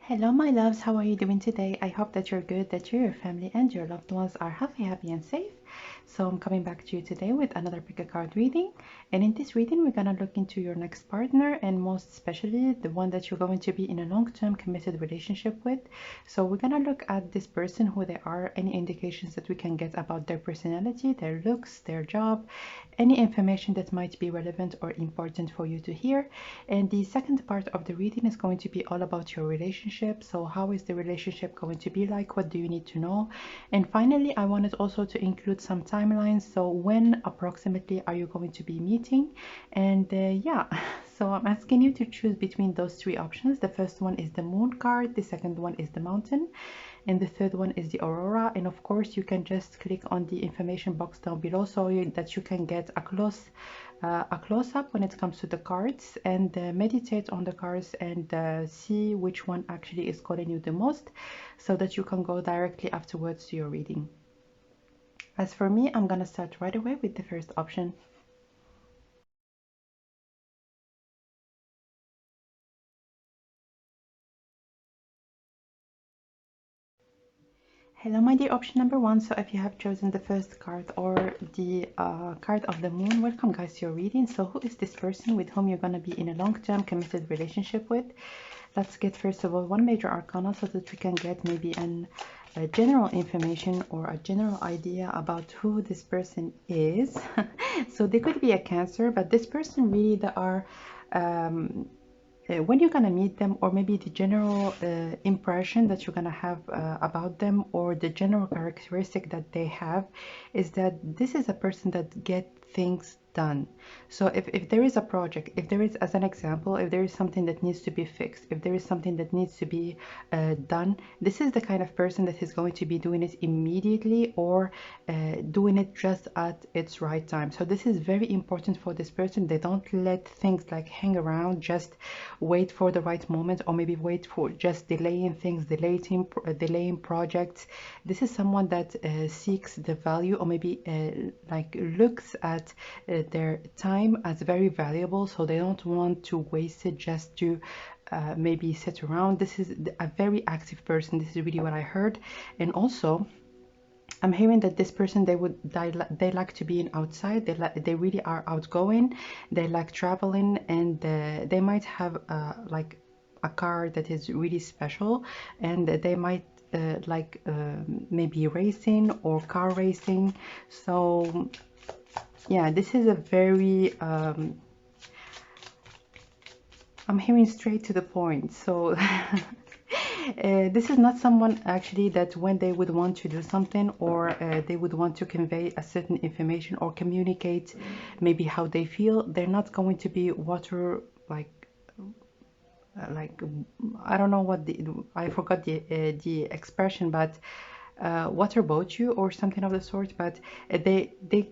Hello, my loves. How are you doing today? I hope that you're good, that you, your family, and your loved ones are healthy, happy, and safe. So, I'm coming back to you today with another pick a card reading. And in this reading, we're going to look into your next partner, and most especially the one that you're going to be in a long term committed relationship with. So, we're going to look at this person, who they are, any indications that we can get about their personality, their looks, their job, any information that might be relevant or important for you to hear. And the second part of the reading is going to be all about your relationship. So how is the relationship going to be like? What do you need to know? And finally, I wanted also to include some timelines. So when approximately are you going to be meeting? And yeah, so I'm asking you to choose between those three options. The first one is the moon card, the second one is the mountain, and the third one is the aurora. And of course, you can just click on the information box down below so that you can get a close-up when it comes to the cards, and meditate on the cards and see which one actually is calling you the most, so that you can go directly afterwards to your reading. As for me, I'm gonna start right away with the first option. Hello, my dear option number one. So if you have chosen the first card or the card of the moon, welcome guys to your reading. So who is this person with whom you're going to be in a long-term committed relationship with? Let's get first of all one major arcana so that we can get maybe a general information or a general idea about who this person is. So they could be a Cancer, but this person really, they are when you're gonna meet them, or maybe the general impression that you're gonna have about them, or the general characteristic that they have, is that this is a person that get things done. So if there is a project, if there is, as an example, if there is something that needs to be fixed, if there is something that needs to be done, this is the kind of person that is going to be doing it immediately, or doing it just at its right time. So this is very important for this person. They don't let things like hang around, just wait for the right moment, or maybe wait for just delaying things, delaying projects. This is someone that seeks the value, or maybe like looks at their time as very valuable, so they don't want to waste it just to maybe sit around. This is a very active person. This is really what I heard. And also, I'm hearing that this person, they like to be outside. They really are outgoing. They like traveling, and they might have like a car that is really special, and they might like maybe racing or car racing. So yeah, this is a very I'm hearing straight to the point. So this is not someone actually that when they would want to do something, or they would want to convey a certain information or communicate maybe how they feel, they're not going to be water like I don't know what I forgot the expression, but water boat you or something of the sort. But they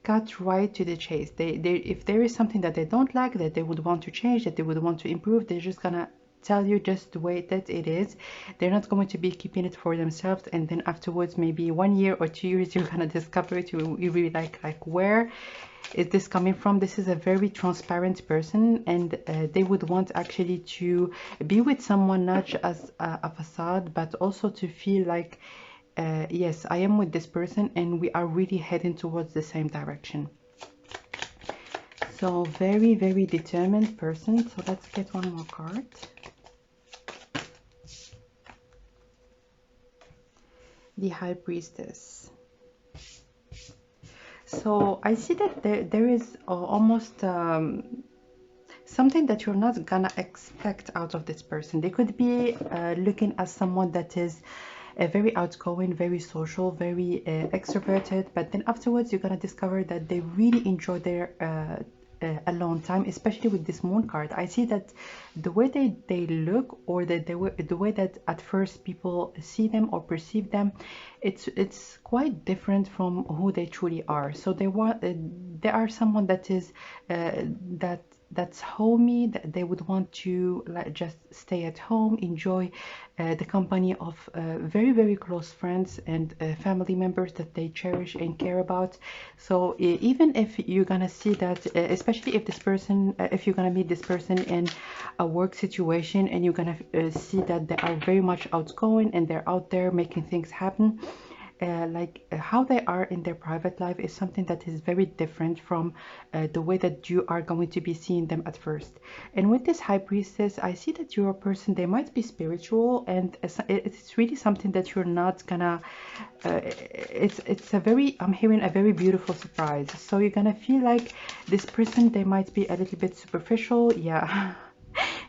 cut right to the chase. They if there is something that they don't like, that they would want to change, that they would want to improve, they're just gonna tell you just the way that it is. They're not going to be keeping it for themselves, and then afterwards, maybe 1 year or 2 years, you're gonna discover it. You really like, where is this coming from? This is a very transparent person, and they would want actually to be with someone not just as a facade, but also to feel like, yes, I am with this person and we are really heading towards the same direction. So very, very determined person. So let's get one more card. The High Priestess. So I see that there is almost something that you're not gonna expect out of this person. They could be looking at someone that is very outgoing, very social, very extroverted, but then afterwards you're gonna discover that they really enjoy their alone time, especially with this moon card. I see that the way they look, or the way that at first people see them or perceive them, it's quite different from who they truly are. So they are someone that is that that's homey, that they would want to like just stay at home, enjoy the company of very, very close friends and family members that they cherish and care about. So even if you're gonna see that, especially if this person, if you're gonna meet this person in a work situation and you're gonna see that they are very much outgoing and they're out there making things happen, how they are in their private life is something that is very different from the way that you are going to be seeing them at first. And with this high priestess, I see that you're a person, they might be spiritual, and it's really something that you're not gonna it's a very, I'm hearing a very beautiful surprise. So you're gonna feel like this person, they might be a little bit superficial, yeah.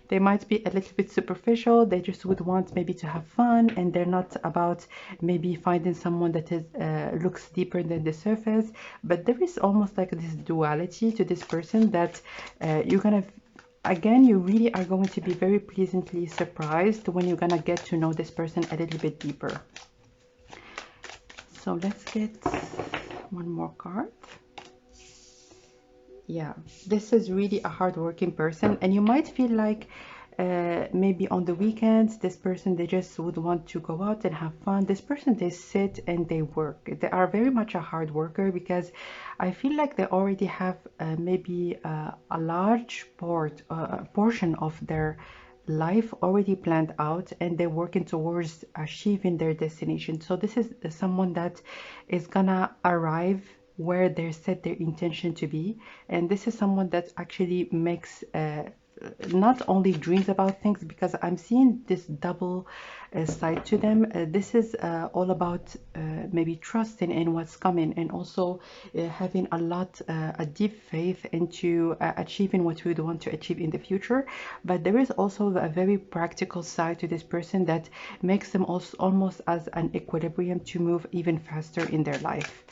They might be a little bit superficial. They just would want maybe to have fun, and they're not about maybe finding someone that is looks deeper than the surface. But there is almost like this duality to this person that you're gonna, again, you really are going to be very pleasantly surprised when you're gonna get to know this person a little bit deeper. So let's get one more card. Yeah, this is really a hardworking person, and you might feel like maybe on the weekends this person, they just would want to go out and have fun. This person, they sit and they work. They are very much a hard worker, because I feel like they already have maybe a large portion of their life already planned out, and they're working towards achieving their destination. So this is someone that is gonna arrive where they set their intention to be, and this is someone that actually makes not only dreams about things, because I'm seeing this double side to them. This is all about maybe trusting in what's coming, and also having a deep faith into achieving what we want to achieve in the future. But there is also a very practical side to this person that makes them also almost as an equilibrium to move even faster in their life.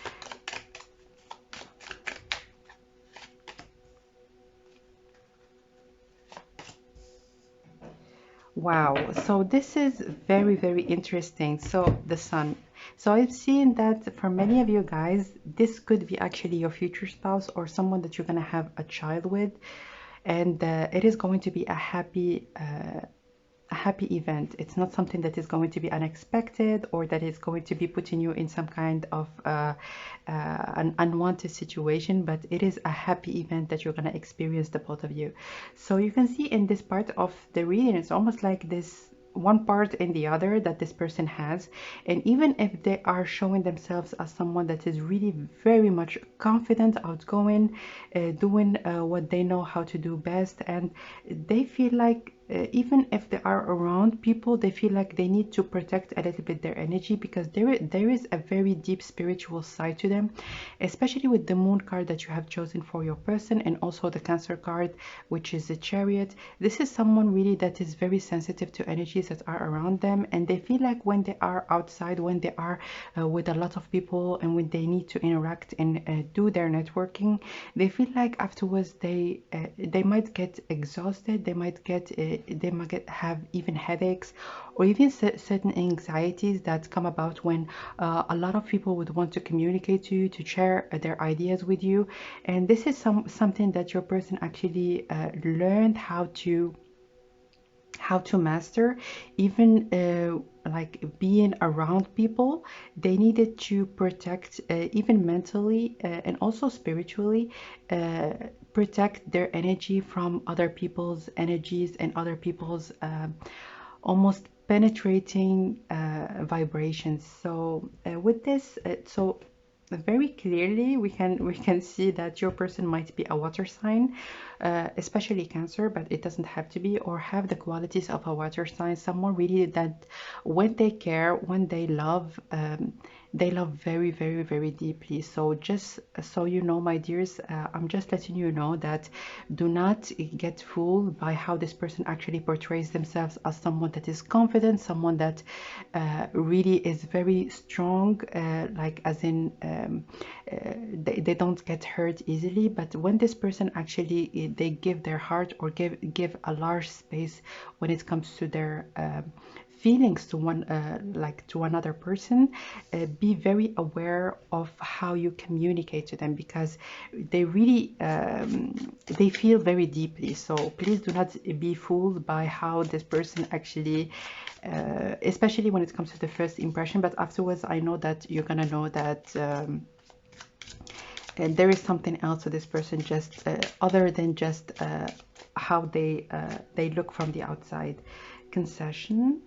Wow, so this is very, very interesting. So the sun. So I've seen that for many of you guys, this could be actually your future spouse or someone that you're going to have a child with, and it is going to be a happy event. It's not something that is going to be unexpected, or that is going to be putting you in some kind of an unwanted situation, but it is a happy event that you're going to experience, the both of you. So you can see in this part of the reading, it's almost like this one part in the other that this person has. And even if they are showing themselves as someone that is really very much confident, outgoing, doing what they know how to do best, and they feel like even if they are around people, they feel like they need to protect a little bit their energy, because there is a very deep spiritual side to them, especially with the moon card that you have chosen for your person, and also the Cancer card, which is the Chariot. This is someone really that is very sensitive to energies that are around them, and they feel like when they are outside, when they are with a lot of people, and when they need to interact and do their networking, they feel like afterwards they might get exhausted, they might have even headaches, or even certain anxieties that come about when a lot of people would want to communicate to you, to share their ideas with you. And this is something that your person actually learned how to master. Even like being around people, they needed to protect even mentally and also spiritually, protect their energy from other people's energies and other people's almost penetrating vibrations. So with this, so very clearly we can see that your person might be a water sign, especially Cancer, but it doesn't have to be, or have the qualities of a water sign. Someone really that when they care, when they love very, very, very deeply. So just so you know, my dears, I'm just letting you know that do not get fooled by how this person actually portrays themselves as someone that is confident, someone that really is very strong, like as in they don't get hurt easily. But when this person actually they give their heart, or give a large space when it comes to their feelings to one like to another person, be very aware of how you communicate to them, because they really they feel very deeply. So please do not be fooled by how this person actually especially when it comes to the first impression. But afterwards, I know that you're gonna know that and there is something else to this person, just other than just how they look from the outside. Concession.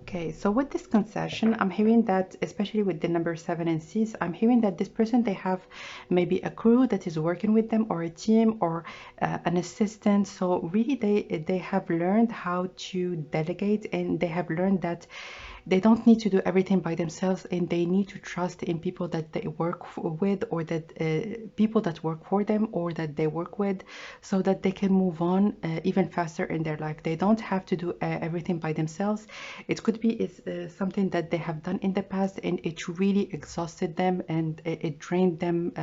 Okay, so with this concession, I'm hearing that, especially with the number 7 and 6, I'm hearing that this person, they have maybe a crew that is working with them, or a team, or an assistant. So really they have learned how to delegate, and they have learned that they don't need to do everything by themselves, and they need to trust in people that they work with, or that people that work for them, or that they work with, so that they can move on even faster in their life. They don't have to do everything by themselves. It could be it's something that they have done in the past, and it really exhausted them, and it drained them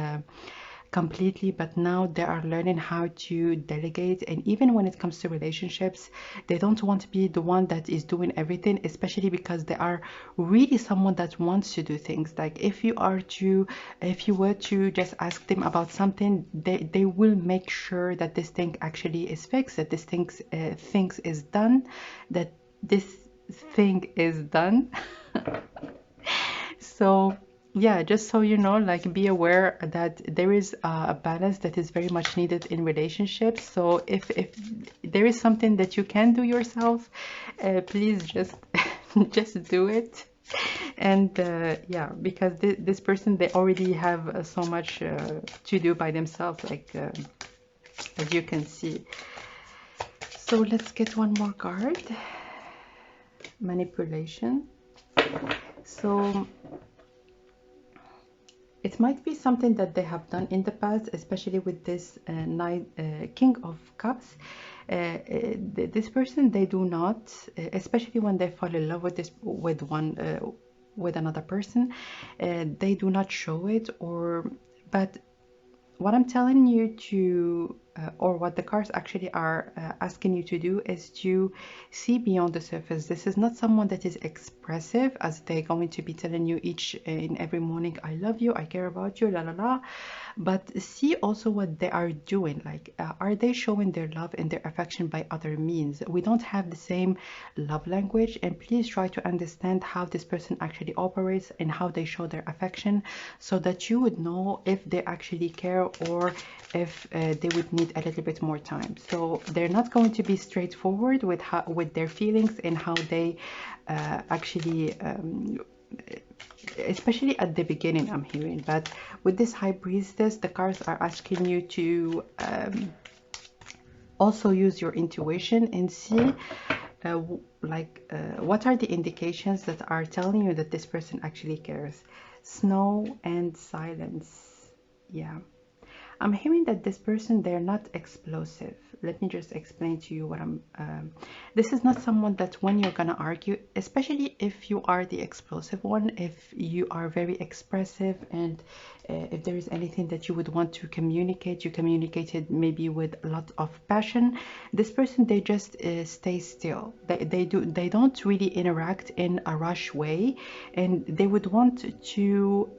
completely. But now they are learning how to delegate. And even when it comes to relationships, they don't want to be the one that is doing everything, especially because they are really someone that wants to do things. Like if you were to just ask them about something, they will make sure that this thing actually is fixed, that this things is done, that this thing is done. So yeah, just so you know, like, be aware that there is a balance that is very much needed in relationships. So if there is something that you can do yourself, please just just do it. And yeah, because this person, they already have so much to do by themselves, like as you can see. So let's get one more card. Manipulation. So it might be something that they have done in the past, especially with this King of Cups. This person, they do not, especially when they fall in love with with another person, they do not show it. But what I'm telling you to, or what the cards actually are asking you to do, is to see beyond the surface. This is not someone that is expressive, as they're going to be telling you each and every morning, I love you, I care about you, la la la. But see also what they are doing. Like, are they showing their love and their affection by other means? We don't have the same love language, and please try to understand how this person actually operates and how they show their affection, so that you would know if they actually care, or if they would need a little bit more time. So they're not going to be straightforward with their feelings and how they actually especially at the beginning, I'm hearing. But with this High Priestess, the cards are asking you to also use your intuition and see what are the indications that are telling you that this person actually cares. Snow and silence. Yeah, I'm hearing that this person, they're not explosive. Let me just explain to you what this is not someone that when you're gonna argue, especially if you are the explosive one, if you are very expressive, and if there is anything that you would want to communicate, you communicate it maybe with a lot of passion. This person, they just stay still. They don't really interact in a rush way, and they would want to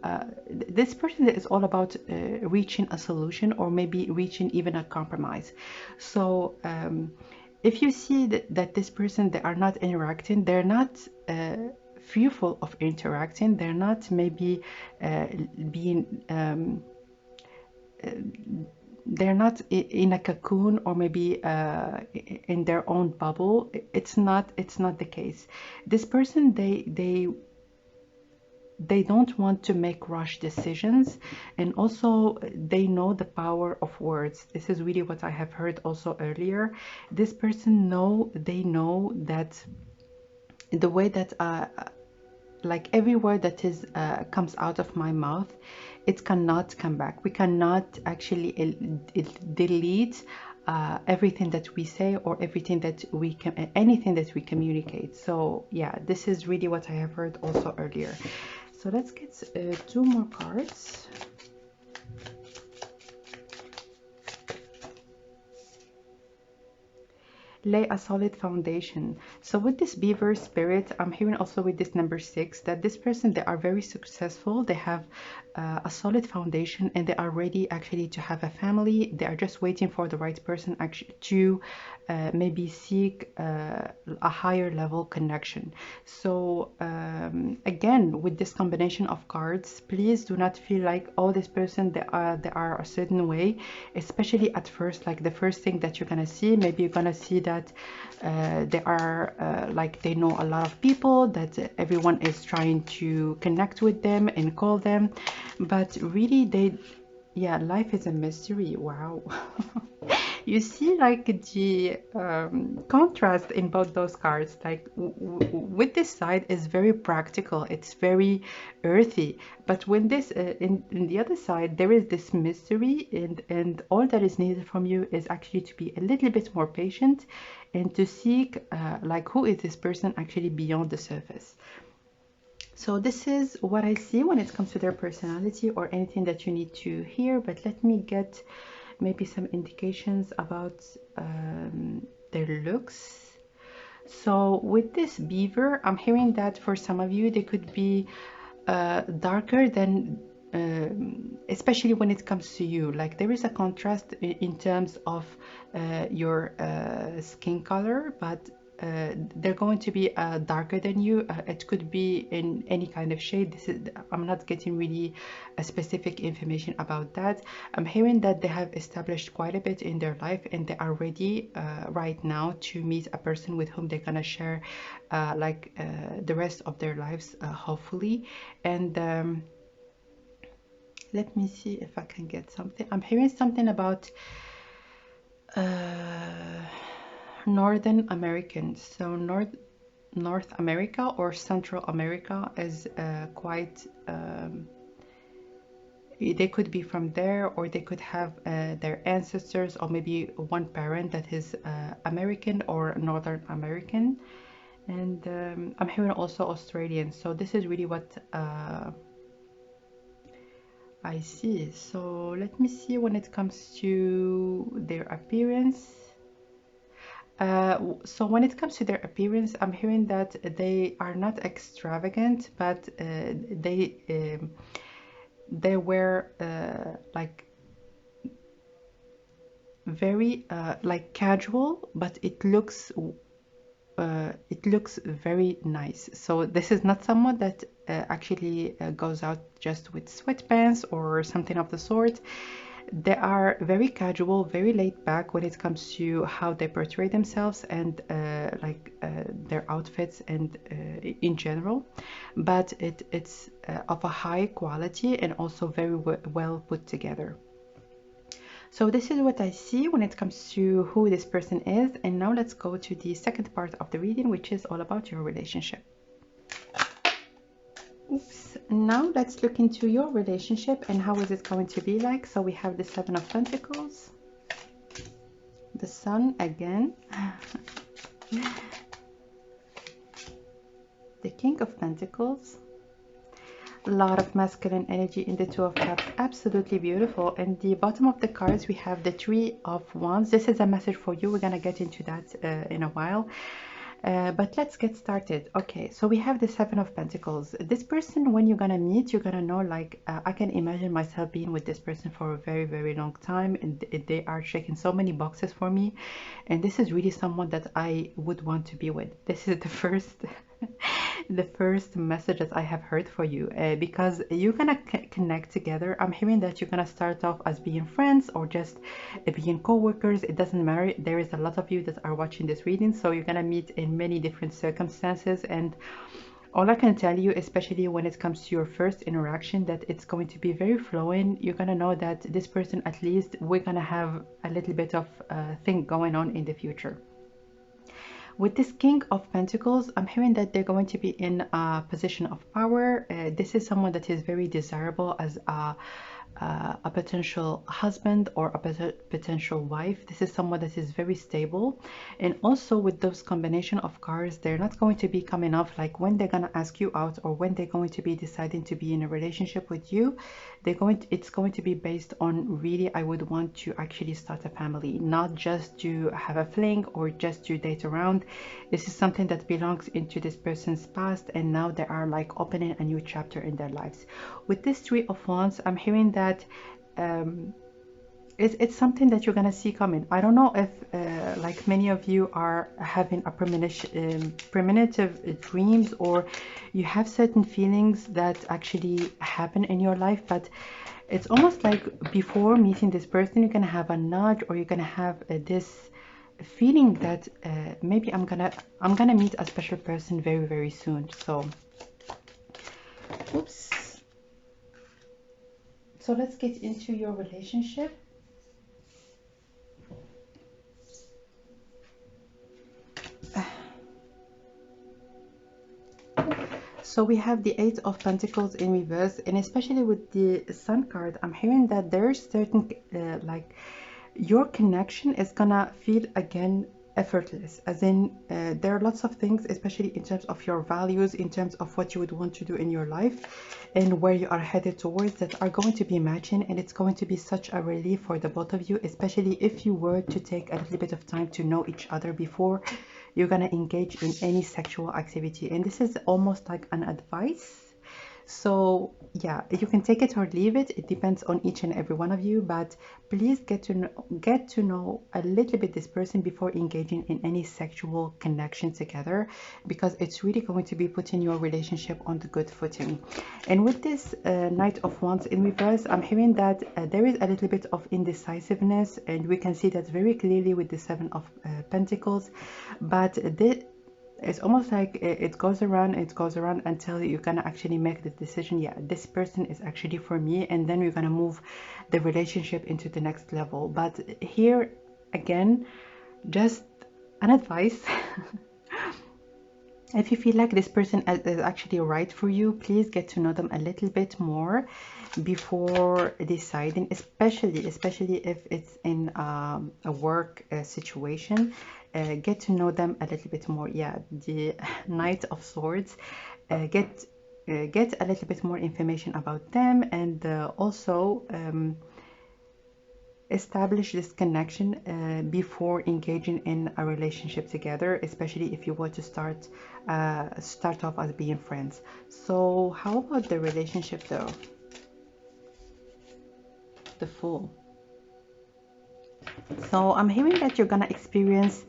this person is all about reaching a solution, or maybe reaching even a compromise. So if you see that this person, they are not interacting, they're not fearful of interacting, they're not maybe being they're not in a cocoon, or maybe in their own bubble. It's not the case. This person, they don't want to make rush decisions, and also they know the power of words. This is really what I have heard also earlier. This person they know that the way that like every word that is comes out of my mouth, it cannot come back. We cannot actually delete everything that we say, or everything that anything that we communicate. So yeah, this is really what I have heard also earlier. So let's get two more cards. lay a solid foundation. So with this beaver spirit, I'm hearing also with this number 6 that this person, they are very successful. They have a solid foundation and they are ready actually to have a family. They are just waiting for the right person actually to maybe seek a higher level connection. So again, with this combination of cards, please do not feel like, oh, this person, they are a certain way, especially at first. Like the first thing that you're gonna see, maybe you're gonna see that they are like they know a lot of people, that everyone is trying to connect with them and call them, but really yeah, life is a mystery. Wow. You see like the contrast in both those cards. Like with this side is very practical, it's very earthy, but when this in the other side there is this mystery, and all that is needed from you is actually to be a little bit more patient and to seek like who is this person actually beyond the surface. So this is what I see when it comes to their personality or anything that you need to hear, but let me get maybe some indications about their looks. So with this beaver, I'm hearing that for some of you, they could be darker than, especially when it comes to you. Like there is a contrast in terms of your skin color, but they're going to be darker than you. It could be in any kind of shade. This is, I'm not getting really specific information about that. I'm hearing that they have established quite a bit in their life and they are ready right now to meet a person with whom they're gonna share the rest of their lives, hopefully. And let me see if I can get something. I'm hearing something about Northern Americans. So North America or Central America is quite they could be from there, or they could have their ancestors, or maybe one parent that is American or Northern American. And I'm hearing also Australian. So this is really what I see. So let me see when it comes to their appearance. So when it comes to their appearance, I'm hearing that they are not extravagant, but they wear like very like casual, but it looks very nice. So this is not someone that actually goes out just with sweatpants or something of the sort. They are very casual, very laid back when it comes to how they portray themselves and their outfits and in general, but it's of a high quality and also very well put together. So this is what I see when it comes to who this person is. And now let's go to the second part of the reading, which is all about your relationship. Oops. Now let's look into your relationship and how is it going to be like. So we have the Seven of Pentacles, the Sun again, the King of Pentacles, a lot of masculine energy in the Two of Cups, absolutely beautiful. And the bottom of the cards we have the Three of Wands. This is a message for you. We're gonna get into that in a while. But let's get started. Okay, so we have the Seven of Pentacles. This person, when you're gonna meet, you're gonna know, like, I can imagine myself being with this person for a very, very long time, and they are checking so many boxes for me. And this is really someone that I would want to be with. This is the first the first message that I have heard for you, because you're gonna connect together. I'm hearing that you're gonna start off as being friends or just being co-workers. It doesn't matter. There is a lot of you that are watching this reading, so you're gonna meet in many different circumstances. And all I can tell you, especially when it comes to your first interaction, that it's going to be very flowing. You're gonna know that this person, at least we're gonna have a little bit of thing going on in the future. With this King of Pentacles, I'm hearing that they're going to be in a position of power. This is someone that is very desirable as a a potential husband or a potential wife. This is someone that is very stable. And also with those combination of cards, they're not going to be coming off like when they're going to ask you out or when they're going to be deciding to be in a relationship with you. It's going to be based on really, I would want to actually start a family, not just to have a fling or just to date around. This is something that belongs into this person's past, and now they are like opening a new chapter in their lives. With this Three of Wands, I'm hearing that it's something that you're gonna see coming. I don't know if like many of you are having a premonitive dreams, or you have certain feelings that actually happen in your life, but it's almost like before meeting this person, you're gonna have a nudge, or you're gonna have this feeling that maybe I'm gonna meet a special person very, very soon. So, oops. So let's get into your relationship. So we have the Eight of Pentacles in reverse, and especially with the Sun card, I'm hearing that there's certain like your connection is gonna feel again effortless, as in there are lots of things, especially in terms of your values, in terms of what you would want to do in your life and where you are headed towards, that are going to be matching, and it's going to be such a relief for the both of you, especially if you were to take a little bit of time to know each other before you're gonna engage in any sexual activity. And this is almost like an advice. So yeah, you can take it or leave it. It depends on each and every one of you, but please get to know a little bit this person before engaging in any sexual connection together, because it's really going to be putting your relationship on the good footing. And with this Knight of Wands in reverse, I'm hearing that there is a little bit of indecisiveness, and we can see that very clearly with the Seven of Pentacles. But it's almost like it goes around until you're gonna actually make the decision, yeah, this person is actually for me, and then we're gonna move the relationship into the next level. But here again, just an advice. If you feel like this person is actually right for you, please get to know them a little bit more before deciding, especially if it's in a work situation. Get to know them a little bit more. Yeah, the Knight of Swords. Get a little bit more information about them, and also establish this connection before engaging in a relationship together, especially if you want to start off as being friends. So how about the relationship though? The Fool. So I'm hearing that you're gonna experience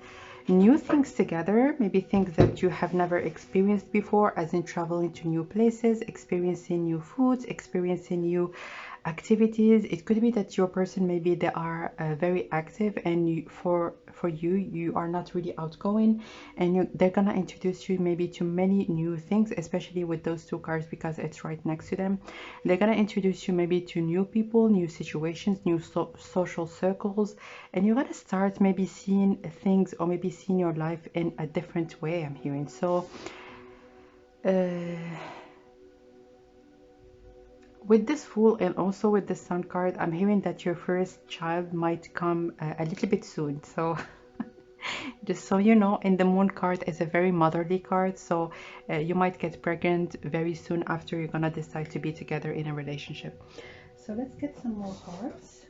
new things together, maybe things that you have never experienced before, as in traveling to new places, experiencing new foods, experiencing new activities. It could be that your person, maybe they are very active, and for you, you are not really outgoing, and they're gonna introduce you maybe to many new things, especially with those two cards because it's right next to them. They're gonna introduce you maybe to new people, new situations, new social circles, and you're gonna start maybe seeing things, or maybe seeing your life in a different way, I'm hearing. So with this Fool and also with the Sun card, I'm hearing that your first child might come a little bit soon. So just so you know, and the Moon card is a very motherly card, so you might get pregnant very soon after you're gonna decide to be together in a relationship. So let's get some more cards.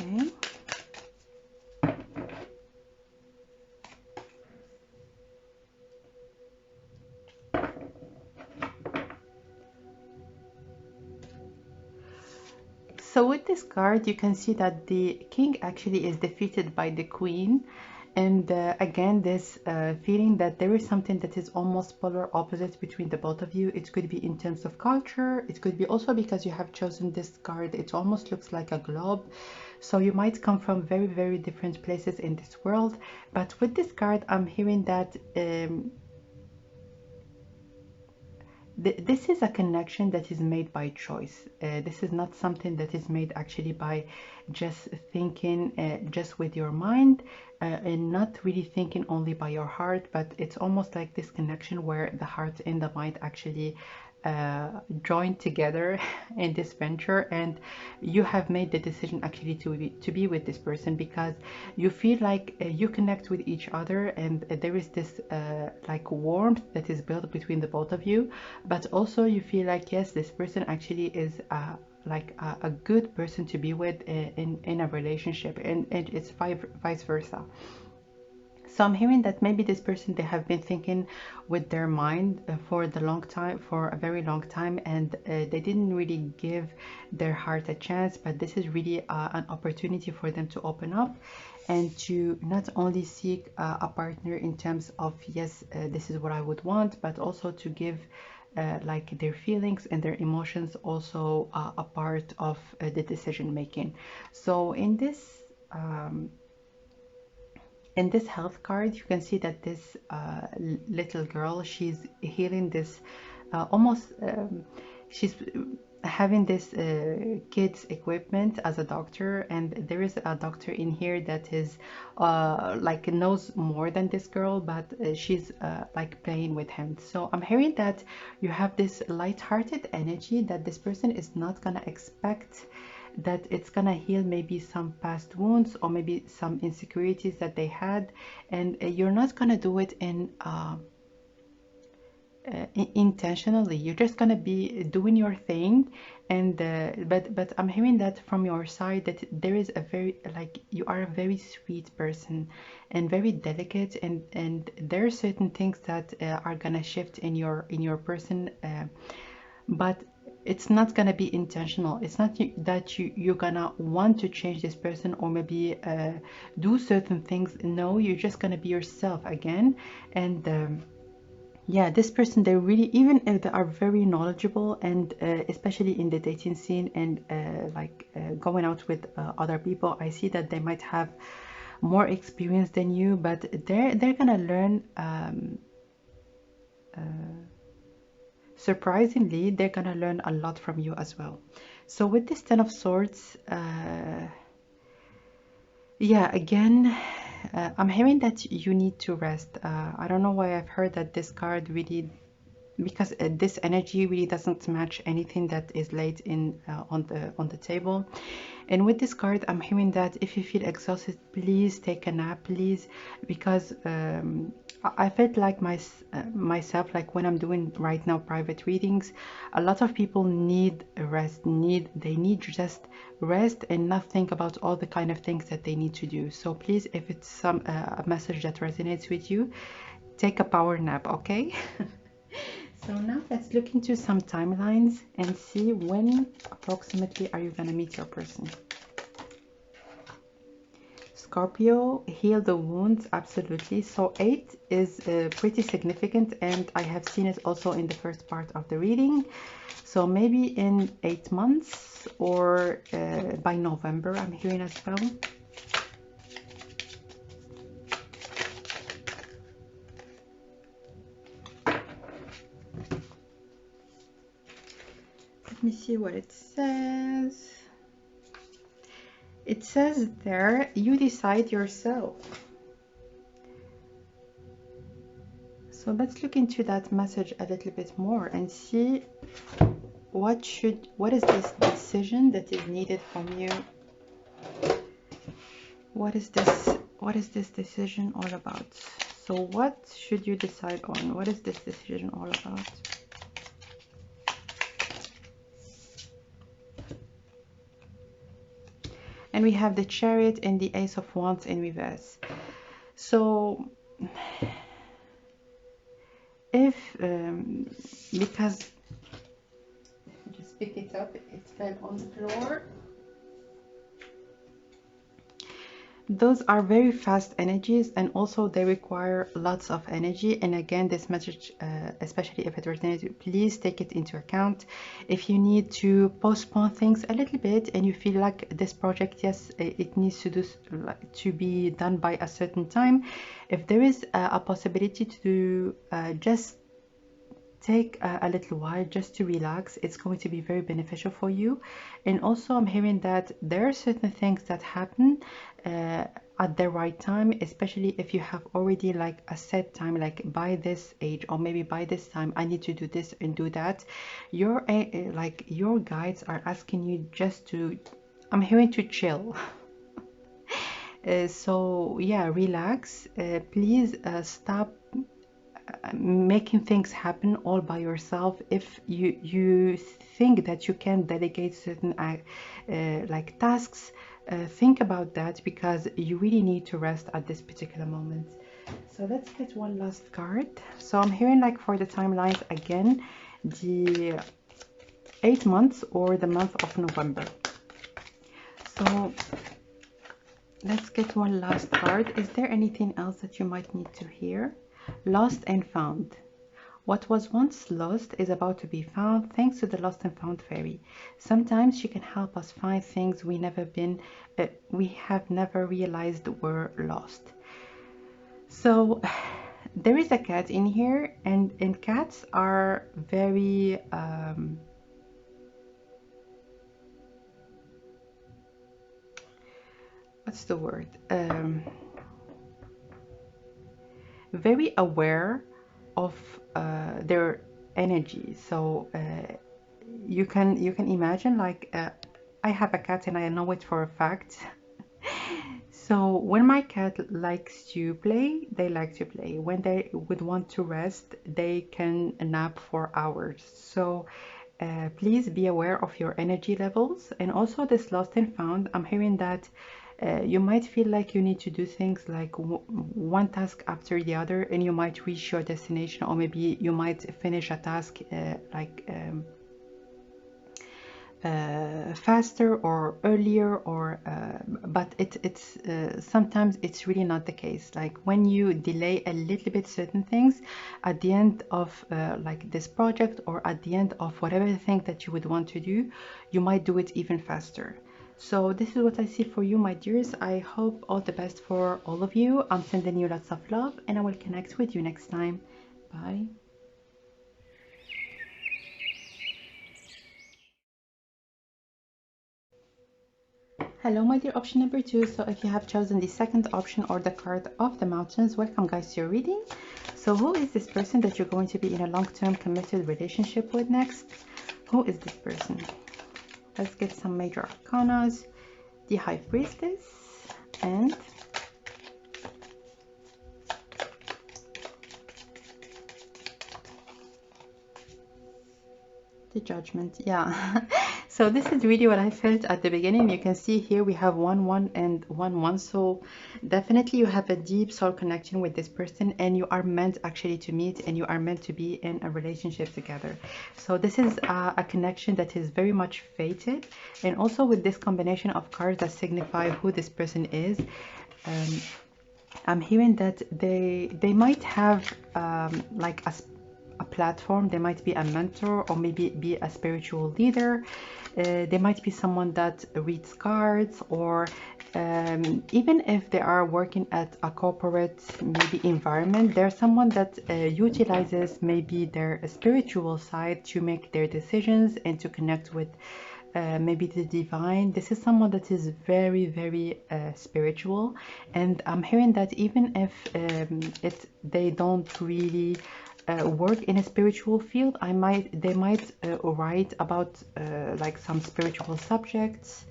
Okay. So with this card, you can see that the King actually is defeated by the Queen. And again, this feeling that there is something that is almost polar opposite between the both of you. It could be in terms of culture. It could be also because you have chosen this card. It almost looks like a globe. So you might come from very, very different places in this world. But with this card, I'm hearing that this is a connection that is made by choice. This is not something that is made actually by just thinking just with your mind and not really thinking only by your heart, but it's almost like this connection where the heart and the mind actually join together in this venture, and you have made the decision actually to be with this person because you feel like you connect with each other, and there is this like warmth that is built between the both of you, but also you feel like yes, this person actually is like a good person to be with in a relationship, and it's vice versa. So I'm hearing that maybe this person, they have been thinking with their mind for the long time, for a very long time, and they didn't really give their heart a chance, but this is really an opportunity for them to open up and to not only seek a partner in terms of yes, this is what I would want, but also to give like their feelings and their emotions also a part of the decision making. So in this health card, you can see that this little girl, she's healing this almost she's having this kids equipment as a doctor, and there is a doctor in here that is like knows more than this girl, but she's like playing with him. So I'm hearing that you have this light-hearted energy that this person is not gonna expect that it's gonna heal maybe some past wounds or maybe some insecurities that they had, and you're not gonna do it intentionally. You're just gonna be doing your thing, and but I'm hearing that from your side that there is a very, like, you are a very sweet person and very delicate, and there are certain things that are gonna shift in your person, but it's not gonna be intentional. It's not that you're gonna want to change this person or maybe do certain things. No, you're just gonna be yourself again. And yeah, this person, they really, even if they are very knowledgeable, and especially in the dating scene and going out with other people, I see that they might have more experience than you, but they're gonna learn. Surprisingly, they're gonna learn a lot from you as well. So with this Ten of Swords, yeah, again, I'm hearing that you need to rest. I don't know why I've heard that this card really, because this energy really doesn't match anything that is laid in on the table. And with this card, I'm hearing that if you feel exhausted, please take a nap, please, because I felt like myself, like when I'm doing right now private readings, a lot of people need rest, they need just rest and not think about all the kind of things that they need to do. So please, if it's some a message that resonates with you, take a power nap, okay? So now let's look into some timelines and see when approximately are you gonna meet your person. Scorpio, heal the wounds, absolutely. So 8 is pretty significant, and I have seen it also in the first part of the reading. So maybe in 8 months or by November, I'm hearing as well. Let me see what it says. It says there, you decide yourself. So let's look into that message a little bit more and see what is this decision that is needed from you. What is this decision all about? So what should you decide on? What is this decision all about? And we have the Chariot and the Ace of Wands in reverse. So if because just pick it up, it fell on the floor. Those are very fast energies, and also they require lots of energy. And again, this message, especially if it resonates, please take it into account. If you need to postpone things a little bit and you feel like this project, yes, it needs to be done by a certain time, if there is a possibility to just take a little while just to relax. It's going to be very beneficial for you. And also I'm hearing that there are certain things that happen at the right time, especially if you have already like a set time, like by this age or maybe by this time I need to do this and do that. Your like your guides are asking you just to, I'm hearing, to chill. So yeah, relax. Please stop making things happen all by yourself. If you think that you can delegate certain like tasks, think about that, because you really need to rest at this particular moment. So let's get one last card. So I'm hearing like for the timelines again, the 8 months or the month of November. So let's get one last card. Is there anything else that you might need to hear? Lost and found. What was once lost is about to be found thanks to the lost and found fairy. Sometimes she can help us find things we have never realized were lost. So there is a cat in here, and cats are very what's the word? Very aware of their energy. So you can imagine, like I have a cat and I know it for a fact. So when my cat likes to play, they like to play. When they would want to rest, they can nap for hours. So please be aware of your energy levels. And also this lost and found, I'm hearing that you might feel like you need to do things like one task after the other, and you might reach your destination, or maybe you might finish a task faster or earlier, or but it's sometimes it's really not the case. Like when you delay a little bit certain things at the end of like this project, or at the end of whatever thing that you would want to do, you might do it even faster. So this is what I see for you, my dears. I hope all the best for all of you. I'm sending you lots of love, and I will connect with you next time. Bye. Hello, my dear option number 2. So if you have chosen the second option, or the card of the mountains, welcome guys to your reading. So who is this person that you're going to be in a long-term committed relationship with next? Who is this person? Let's get some major arcanas. The High Priestess and the Judgment. Yeah. So this is really what I felt at the beginning. You can see here we have 1-1 and 1-1. So definitely you have a deep soul connection with this person, and you are meant actually to meet, and you are meant to be in a relationship together. So this is a connection that is very much fated. And also with this combination of cards that signify who this person is, I'm hearing that they might have like a platform. They might be a mentor, or maybe be a spiritual leader. They might be someone that reads cards, or even if they are working at a corporate maybe environment, there's someone that utilizes maybe their spiritual side to make their decisions and to connect with maybe the divine. This is someone that is very, very spiritual, and I'm hearing that even if they don't really work in a spiritual field, they might write about like some spiritual subjects,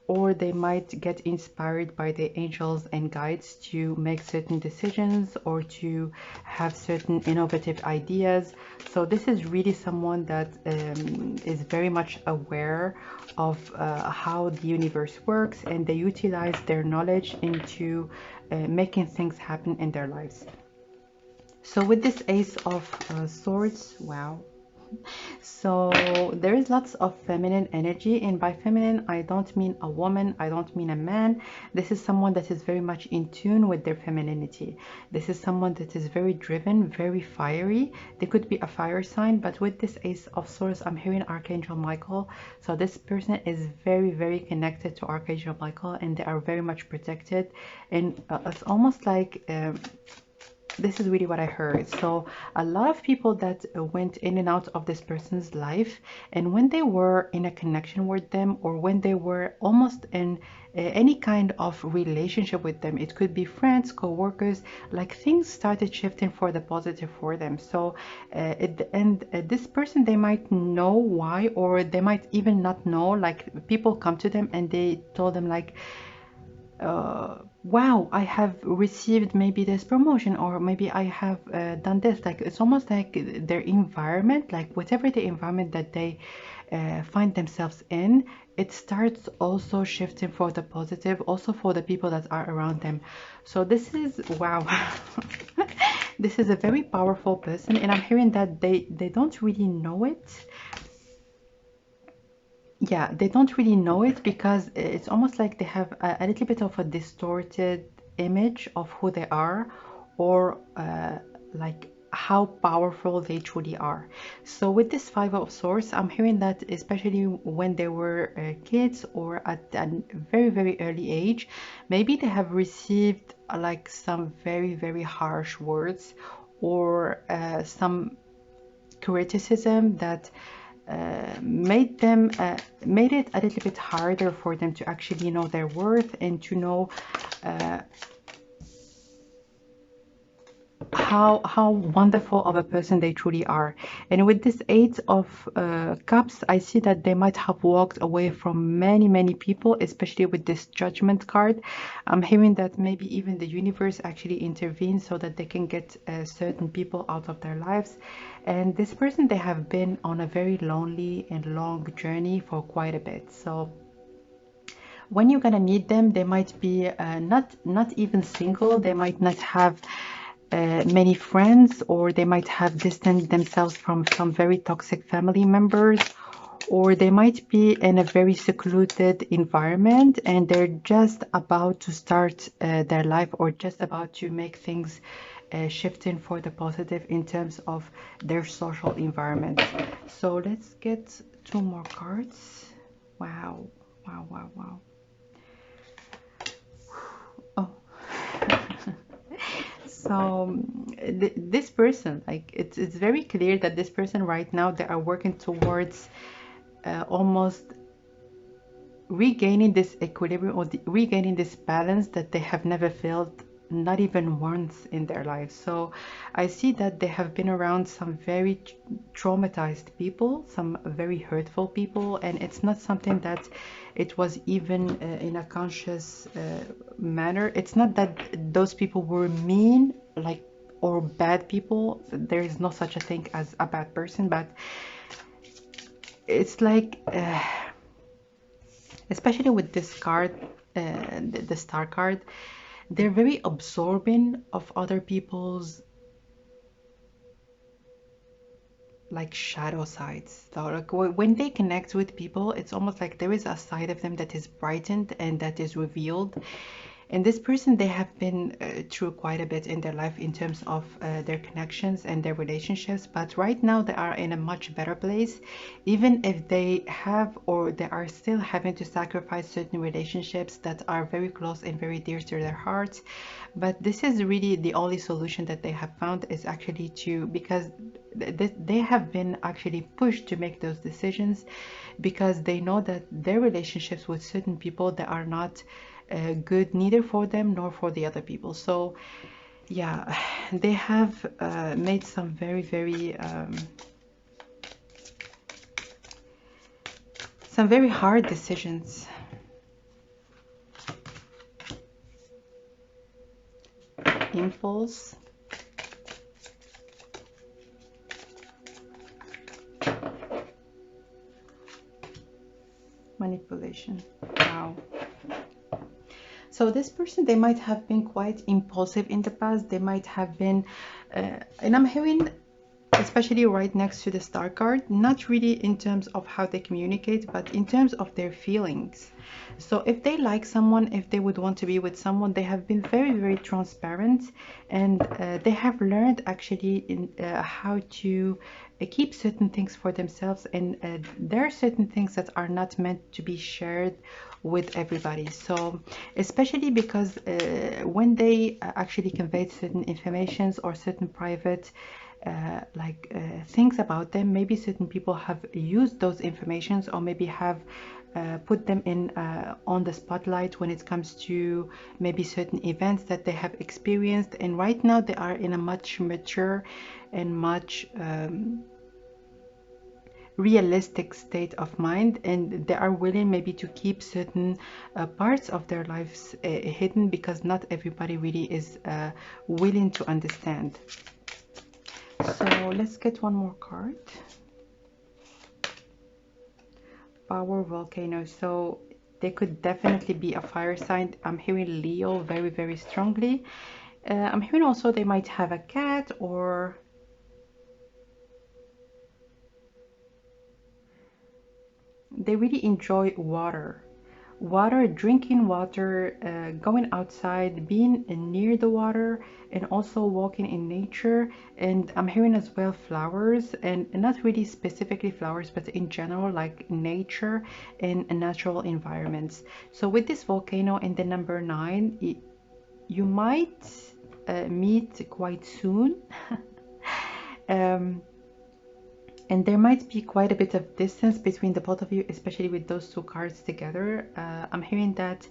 or they might get inspired by the angels and guides to make certain decisions, or to have certain innovative ideas. So this is really someone that is very much aware of how the universe works, and they utilize their knowledge into making things happen in their lives. So with this Ace of Swords, wow. So there is lots of feminine energy, and by feminine I don't mean a woman, I don't mean a man. This is someone that is very much in tune with their femininity. This is someone that is very driven, very fiery. They could be a fire sign, but with this Ace of Swords, I'm hearing Archangel Michael. So this person is very, very connected to Archangel Michael, and they are very much protected. And it's almost like this is really what I heard. So a lot of people that went in and out of this person's life, and when they were in a connection with them, or when they were almost in any kind of relationship with them, it could be friends, co-workers, like things started shifting for the positive for them. So at the end, this person, they might know why, or they might even not know. Like people come to them and they told them like, wow, I have received maybe this promotion, or maybe I have done this. Like it's almost like their environment, like whatever the environment that they find themselves in, it starts also shifting for the positive, also for the people that are around them. So this is, wow. This is a very powerful person, and I'm hearing that they don't really know it. Yeah, they don't really know it, because it's almost like they have a little bit of a distorted image of who they are, or like how powerful they truly are. So with this Five of Swords, I'm hearing that especially when they were kids, or at a very, very early age, maybe they have received like some very, very harsh words, or some criticism that made it a little bit harder for them to actually know their worth, and to know how wonderful of a person they truly are. And with this Eight of Cups, I see that they might have walked away from many people, especially with this Judgment card. I'm hearing that maybe even the universe actually intervenes so that they can get certain people out of their lives. And this person, they have been on a very lonely and long journey for quite a bit. So when you're gonna meet them, they might be not even single. They might not have many friends, or they might have distanced themselves from some very toxic family members, or they might be in a very secluded environment, and they're just about to start their life, or just about to make things shifting for the positive in terms of their social environment. So let's get two more cards. Wow, wow, wow, wow. Oh. So this person, like it's very clear that this person right now, they are working towards almost regaining this equilibrium, or regaining this balance that they have never felt, not even once in their lives. So I see that they have been around some very traumatized people, some very hurtful people, and it's not something that it was even in a conscious manner. It's not that those people were mean, like, or bad people. There is no such a thing as a bad person, but it's like especially with this card, the Star card, they're very absorbing of other people's like shadow sides. So like when they connect with people, it's almost like there is a side of them that is brightened and that is revealed. And this person, they have been through quite a bit in their life in terms of their connections and their relationships, but right now they are in a much better place, even if they have, or they are still having to sacrifice certain relationships that are very close and very dear to their hearts. But this is really the only solution that they have found, is actually to, because they have been actually pushed to make those decisions, because they know that their relationships with certain people, they are not good, neither for them nor for the other people. So yeah, they have made some some very hard decisions. Impulse, manipulation. Wow. So this person, they might have been quite impulsive in the past. They might have been, and I'm hearing especially right next to the star card, not really in terms of how they communicate, but in terms of their feelings. So if they like someone, if they would want to be with someone, they have been very, very transparent, and they have learned actually in how to keep certain things for themselves, and there are certain things that are not meant to be shared with everybody. So especially because when they actually convey certain informations or certain private things about them, maybe certain people have used those informations, or maybe have put them in on the spotlight when it comes to maybe certain events that they have experienced, and right now they are in a much mature and much realistic state of mind, and they are willing maybe to keep certain parts of their lives hidden, because not everybody really is willing to understand. So let's get one more card. Power volcano. So they could definitely be a fire sign. I'm hearing Leo very, very strongly. I'm hearing also they might have a cat, or they really enjoy water. Water, drinking water, going outside, being near the water, and also walking in nature. And I'm hearing as well flowers, and not really specifically flowers, but in general, like nature and natural environments. So with this volcano in the number 9, you might meet quite soon. And there might be quite a bit of distance between the both of you, especially with those two cards together. I'm hearing that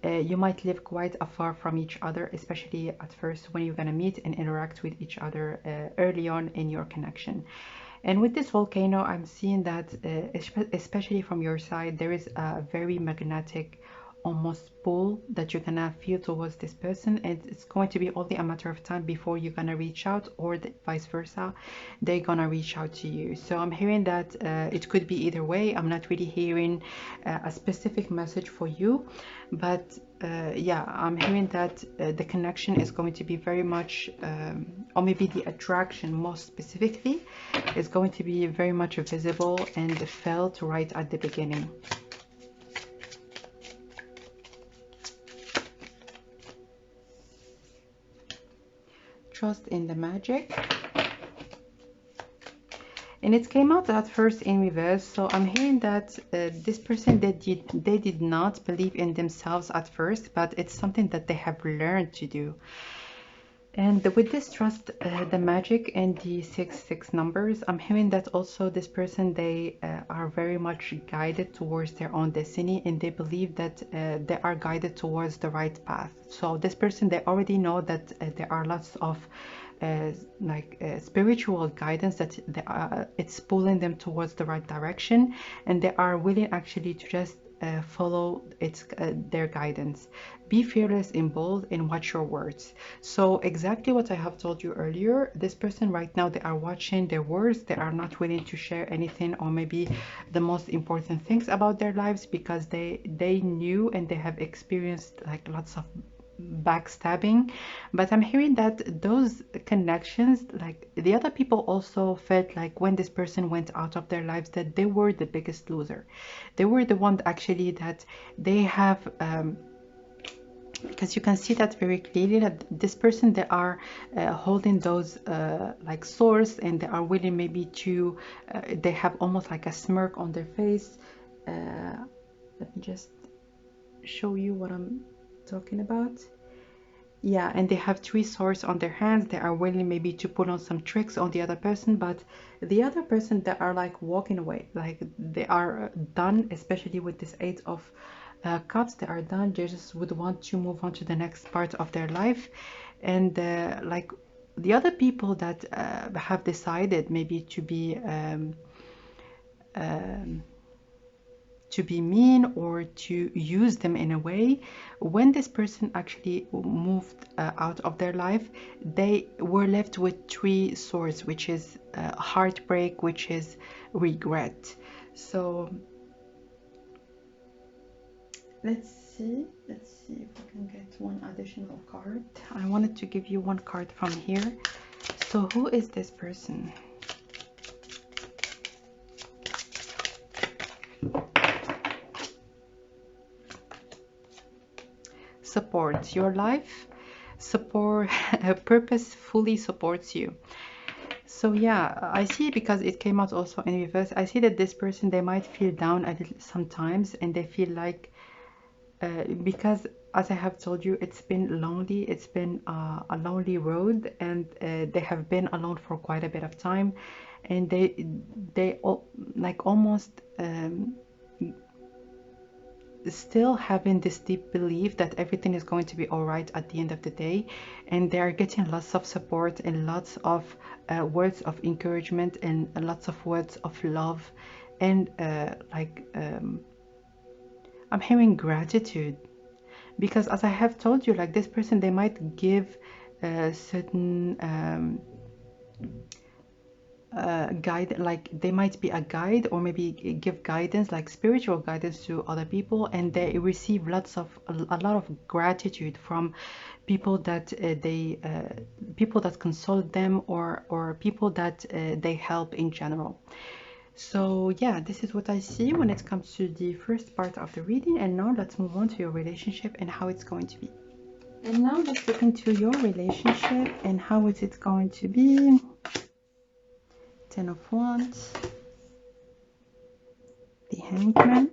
you might live quite afar from each other, especially at first when you're going to meet and interact with each other early on in your connection. And with this volcano, I'm seeing that especially from your side, there is a very magnetic almost pull that you're gonna feel towards this person, and it's going to be only a matter of time before you're gonna reach out, or vice versa, they're gonna reach out to you. So I'm hearing that it could be either way. I'm not really hearing a specific message for you, but yeah, I'm hearing that the connection is going to be very much or maybe the attraction most specifically is going to be very much visible and felt right at the beginning. Trust in the magic, and it came out at first in reverse. So I'm hearing that this person, they did not believe in themselves at first, but it's something that they have learned to do. And with this trust, the magic, and the 6 numbers, I'm hearing that also this person, they are very much guided towards their own destiny, and they believe that they are guided towards the right path. So this person, they already know that there are lots of spiritual guidance that it's pulling them towards the right direction, and they are willing actually to just follow their guidance. Be fearless and bold, and watch your words. So exactly what I have told you earlier, this person right now, they are watching their words. They are not willing to share anything, or maybe the most important things about their lives, because they knew and they have experienced like lots of backstabbing. But I'm hearing that those connections, like the other people also felt like when this person went out of their lives, that they were the biggest loser. They were the one actually that they have because you can see that very clearly, that this person, they are holding those like swords, and they are willing maybe to they have almost like a smirk on their face. Let me just show you what I'm talking about. Yeah, and they have 3 swords on their hands. They are willing maybe to put on some tricks on the other person, but the other person, they are like walking away, like they are done, especially with this 8 of cups. They are done. They just would want to move on to the next part of their life. And like the other people that have decided maybe to be mean or to use them in a way, when this person actually moved out of their life, they were left with 3 swords, which is heartbreak, which is regret. So let's see if I can get one additional card. I wanted to give you one card from here. So who is this person? supports your life, support purposefully supports you. So yeah, I see, because it came out also in reverse. I see that this person, they might feel down a little sometimes, and they feel like because, as I have told you, it's been lonely. It's been a lonely road, and they have been alone for quite a bit of time, and they like almost still having this deep belief that everything is going to be all right at the end of the day, and they are getting lots of support and lots of words of encouragement and lots of words of love, and I'm hearing gratitude, because as I have told you, like this person, they might give certain guide, like they might be a guide, or maybe give guidance, like spiritual guidance to other people, and they receive a lot of gratitude from people that people that consult them, or people that they help in general. So yeah, this is what I see when it comes to the first part of the reading. And now let's move on to your relationship and how it's going to be. And now let's look into your relationship and how is it going to be. Ten of Wands, the Hangman,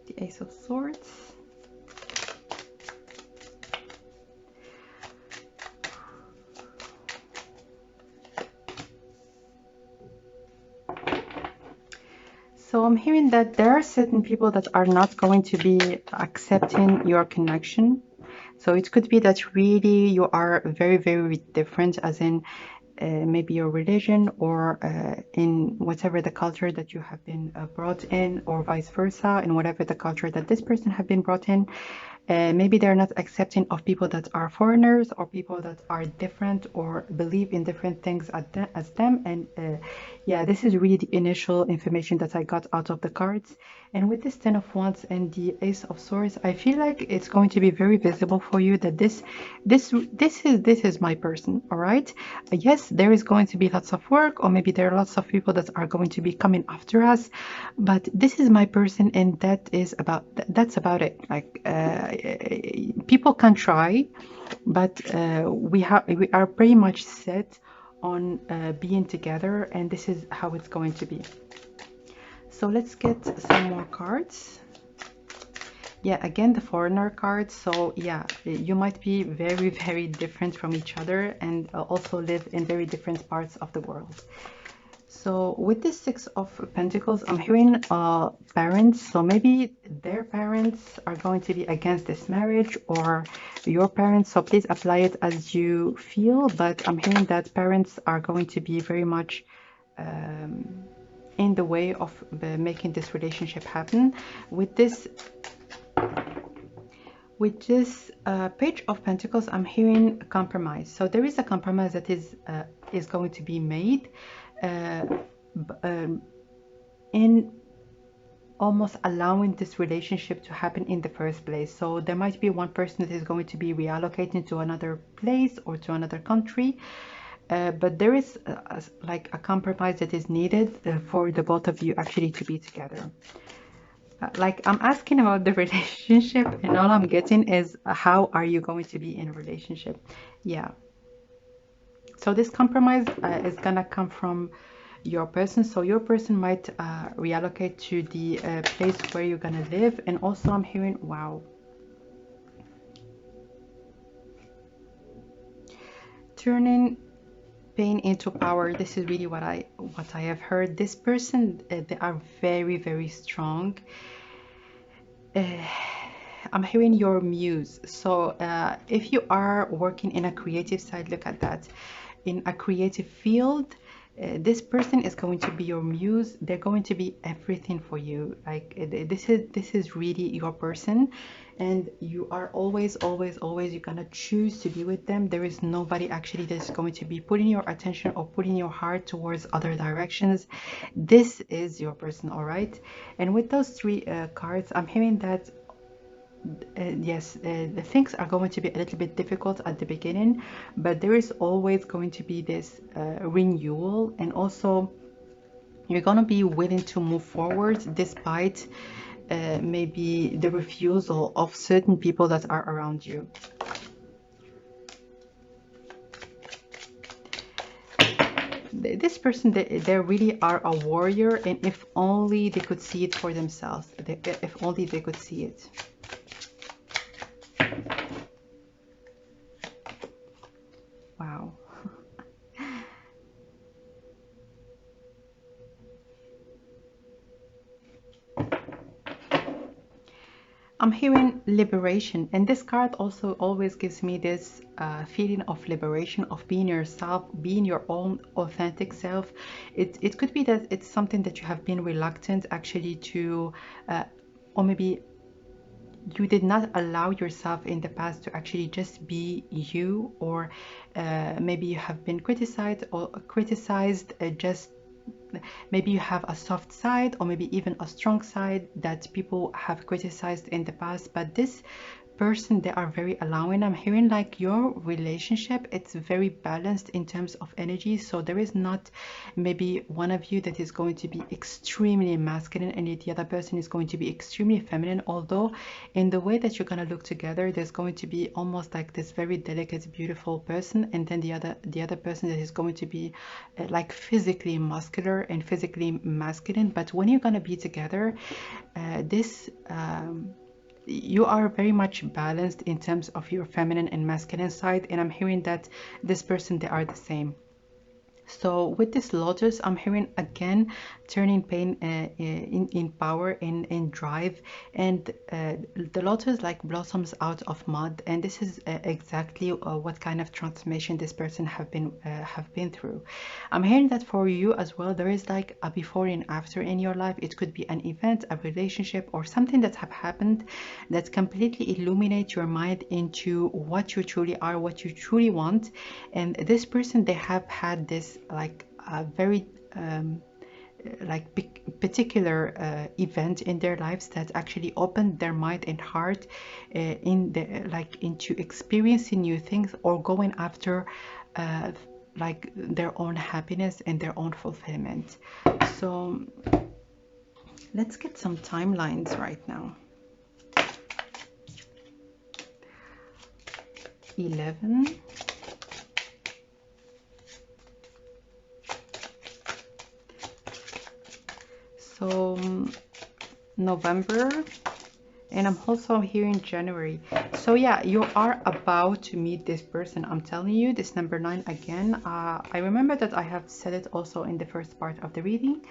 the Ace of Swords, so I'm hearing that there are certain people that are not going to be accepting your connection. So it could be that really you are very, very different, as in maybe your religion, or in whatever the culture that you have been brought in, or vice versa, in whatever the culture that this person have been brought in. Maybe they're not accepting of people that are foreigners, or people that are different, or believe in different things as them. And yeah, this is really the initial information that I got out of the cards. And with this Ten of Wands and the Ace of Swords, I feel like it's going to be very visible for you that this is my person. All right. Yes, there is going to be lots of work, or maybe there are lots of people that are going to be coming after us, but this is my person, and that's about it. Like people can try, but we are pretty much set on being together, and this is how it's going to be. So let's get some more cards. Yeah, again, the foreigner card. So yeah, you might be very, very different from each other, and also live in very different parts of the world. So with this Six of Pentacles, I'm hearing parents. So maybe their parents are going to be against this marriage, or your parents. So please apply it as you feel. But I'm hearing that parents are going to be very much in the way of making this relationship happen. With this Page of Pentacles, I'm hearing a compromise. So there is a compromise that is going to be made in almost allowing this relationship to happen in the first place. So there might be one person that is going to be reallocating to another place or to another country. But there is like a compromise that is needed for the both of you actually to be together. Like I'm asking about the relationship, and all I'm getting is how are you going to be in a relationship? Yeah. So this compromise is gonna come from your person. So your person might reallocate to the place where you're gonna live. And also I'm hearing, wow, turning pain into power. This is really what I have heard. This person, they are very, very strong. I'm hearing your muse. So if you are working in a creative side, look at that. In a creative field, this person is going to be your muse. They're going to be everything for you. Like this is really your person, and you are always you're gonna choose to be with them. There is nobody actually that's going to be putting your attention or putting your heart towards other directions. This is your person, all right? And with those three cards, I'm hearing that yes, the things are going to be a little bit difficult at the beginning, but there is always going to be this renewal. And also You're gonna be willing to move forward despite maybe the refusal of certain people that are around you. This person, they really are a warrior, and if only they could see it for themselves, if only they could see it. Wow. I'm hearing liberation, and this card also always gives me this feeling of liberation, of being yourself, being your own authentic self. It could be that it's something that you have been reluctant actually to, or maybe you did not allow yourself in the past to actually just be you, or maybe you have been criticized just maybe you have a soft side, or maybe even a strong side that people have criticized in the past. But this person, they are very allowing. I'm hearing like your relationship, it's very balanced in terms of energy. So there is not maybe one of you that is going to be extremely masculine and the other person is going to be extremely feminine, although in the way that you're going to look together, there's going to be almost like this very delicate, beautiful person, and then the other person that is going to be like physically muscular and physically masculine. But when you're going to be together, you are very much balanced in terms of your feminine and masculine side, and I'm hearing that this person, they are the same. So with this lotus, I'm hearing again turning pain in power, in drive, and the lotus like blossoms out of mud, and this is exactly what kind of transformation this person have been through. I'm hearing that for you as well, there is like a before and after in your life. It could be an event, a relationship, or something that have happened that completely illuminate your mind into what you truly are, what you truly want. And this person, they have had this like a very like particular event in their lives that actually opened their mind and heart into experiencing new things, or going after like their own happiness and their own fulfillment. So let's get some timelines right now. 11, so November, and I'm also here in January. So yeah, you are about to meet this person. I'm telling you, this number 9 again. I remember that I have said it also in the first part of the reading.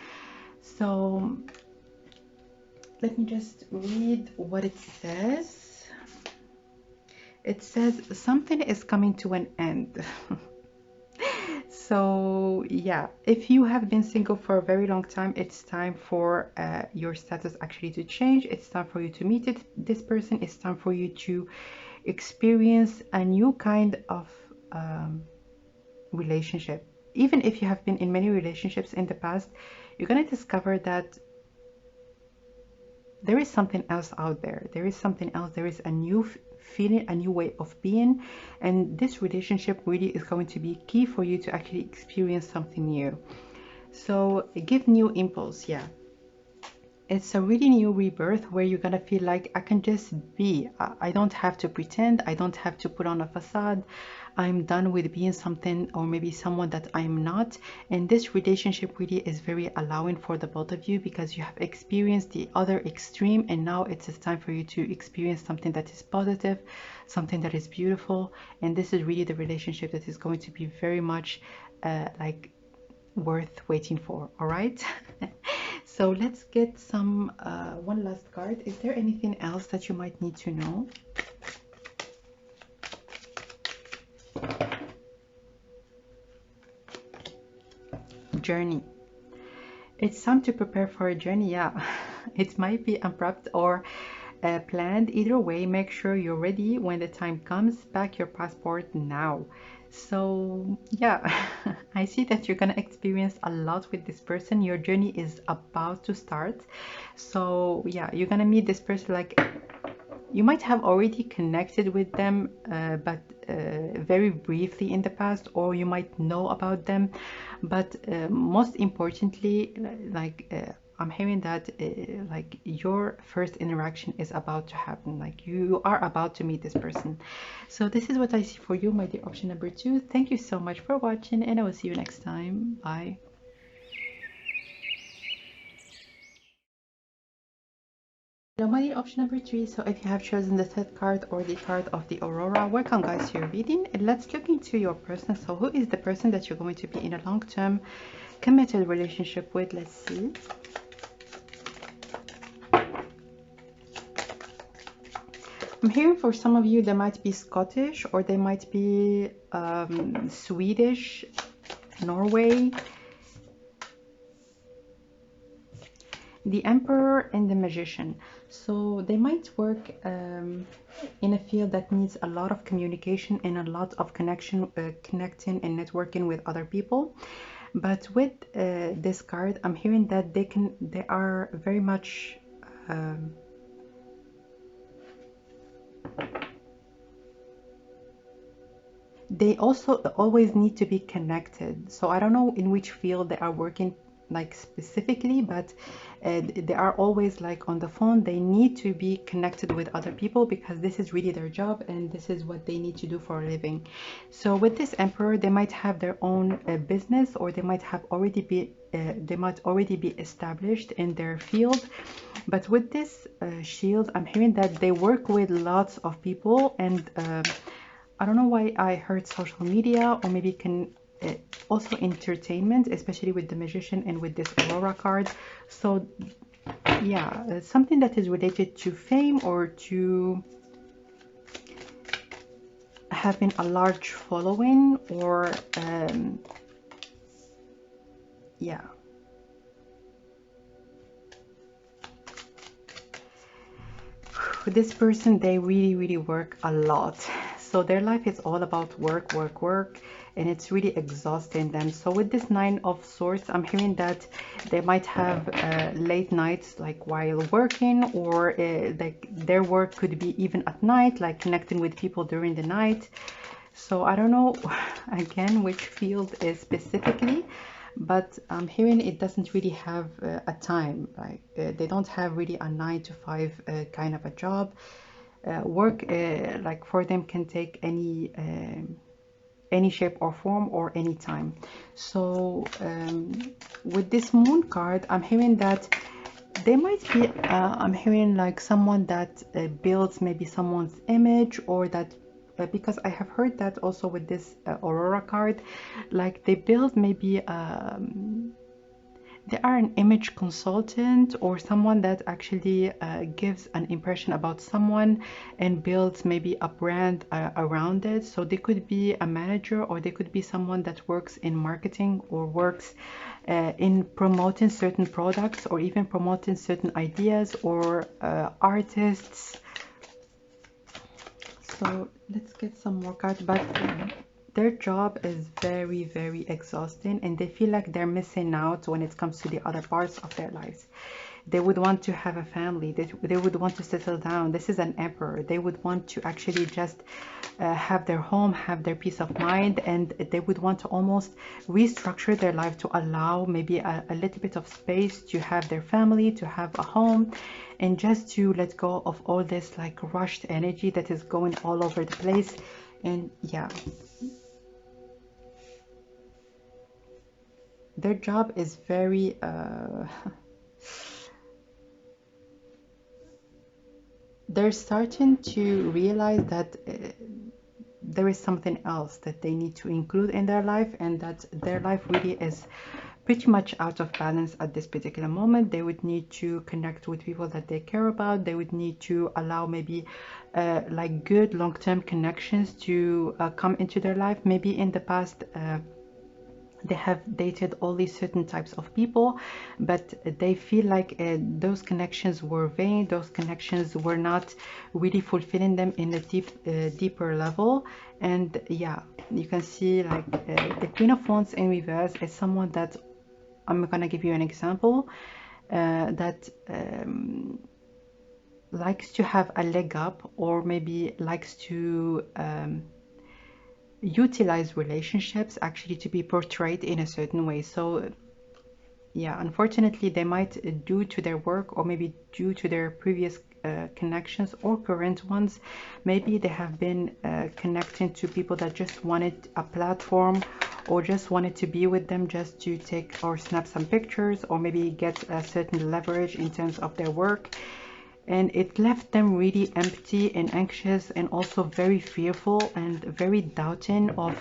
So let me just read what it says. It says something is coming to an end. So yeah, if you have been single for a very long time, it's time for your status actually to change. It's time for you to meet this person. It's time for you to experience a new kind of relationship. Even if you have been in many relationships in the past, you're going to discover that there is something else out there. There is something else. There is a new feeling, a new way of being, and this relationship really is going to be key for you to actually experience something new. So give new impulse. Yeah, it's a really new rebirth where you're gonna feel like I can just be. I don't have to pretend. I don't have to put on a facade. I'm done with being something or maybe someone that I'm not. And this relationship really is very allowing for the both of you, because you have experienced the other extreme, and now it's time for you to experience something that is positive, something that is beautiful. And this is really the relationship that is going to be very much like worth waiting for. All right. So let's get some one last card. Is there anything else that you might need to know? Journey. It's time to prepare for a journey. Yeah, it might be abrupt or planned. Either way, make sure you're ready when the time comes. Pack your passport now. So yeah, I see that you're gonna experience a lot with this person. Your journey is about to start. So yeah, you're gonna meet this person like you might have already connected with them, but very briefly in the past, or you might know about them. But most importantly, I'm hearing that like your first interaction is about to happen, like you are about to meet this person. So this is what I see for you, my dear option number 2. Thank you so much for watching, and I will see you next time. Bye. Hello, my dear option number 3. So if you have chosen the third card or the card of the Aurora, welcome guys to your reading. And let's look into your person. So who is the person that you're going to be in a long-term committed relationship with? Let's see. I'm hearing for some of you they might be Scottish, or they might be Swedish, Norway. The Emperor and the Magician. So they might work in a field that needs a lot of communication and a lot of connecting and networking with other people. But with this card, I'm hearing that they are very much they also always need to be connected. So I don't know in which field they are working like specifically, but they are always like on the phone. They need to be connected with other people because this is really their job and this is what they need to do for a living. So with this Emperor, they might have their own business, or they might already be established in their field. But with this shield, I'm hearing that they work with lots of people, and I don't know why I heard social media, or maybe also entertainment, especially with the Magician and with this Aurora card. So yeah, something that is related to fame or to having a large following, or yeah. This person, they really work a lot. So their life is all about work, and it's really exhausting them. So with this Nine of Swords, I'm hearing that they might have late nights, like while working, or like their work could be even at night, like connecting with people during the night. So I don't know again which field is specifically, but I'm hearing it doesn't really have a time. Like they don't have really a 9 to 5 kind of a job. Work like for them can take any shape or form or any time. So with this Moon card, I'm hearing that they might be I'm hearing like someone that builds maybe someone's image, or that because I have heard that also with this Aurora card, like they build maybe they are an image consultant, or someone that actually gives an impression about someone and builds maybe a brand around it. So they could be a manager, or they could be someone that works in marketing, or works in promoting certain products, or even promoting certain ideas, or artists. So let's get some more cards. But their job is very exhausting, and they feel like they're missing out when it comes to the other parts of their lives. They would want to have a family. They would want to settle down. This is an Emperor. They would want to actually just have their home, have their peace of mind, and they would want to almost restructure their life to allow maybe a little bit of space to have their family, to have a home, and just to let go of all this like rushed energy that is going all over the place. And yeah, their job is very they're starting to realize that there is something else that they need to include in their life, and that their life really is pretty much out of balance at this particular moment. They would need to connect with people that they care about. They would need to allow maybe like good long-term connections to come into their life. Maybe in the past they have dated only certain types of people, but they feel like those connections were vain. Those connections were not really fulfilling them in a deeper level. And yeah, you can see like the Queen of Wands in reverse is someone that, I'm gonna give you an example, that likes to have a leg up, or maybe likes to utilize relationships actually to be portrayed in a certain way. So yeah, unfortunately, they might, due to their work or maybe due to their previous connections or current ones, maybe they have been connecting to people that just wanted a platform or just wanted to be with them just to take or snap some pictures or maybe get a certain leverage in terms of their work. And it left them really empty and anxious and also very fearful and very doubting of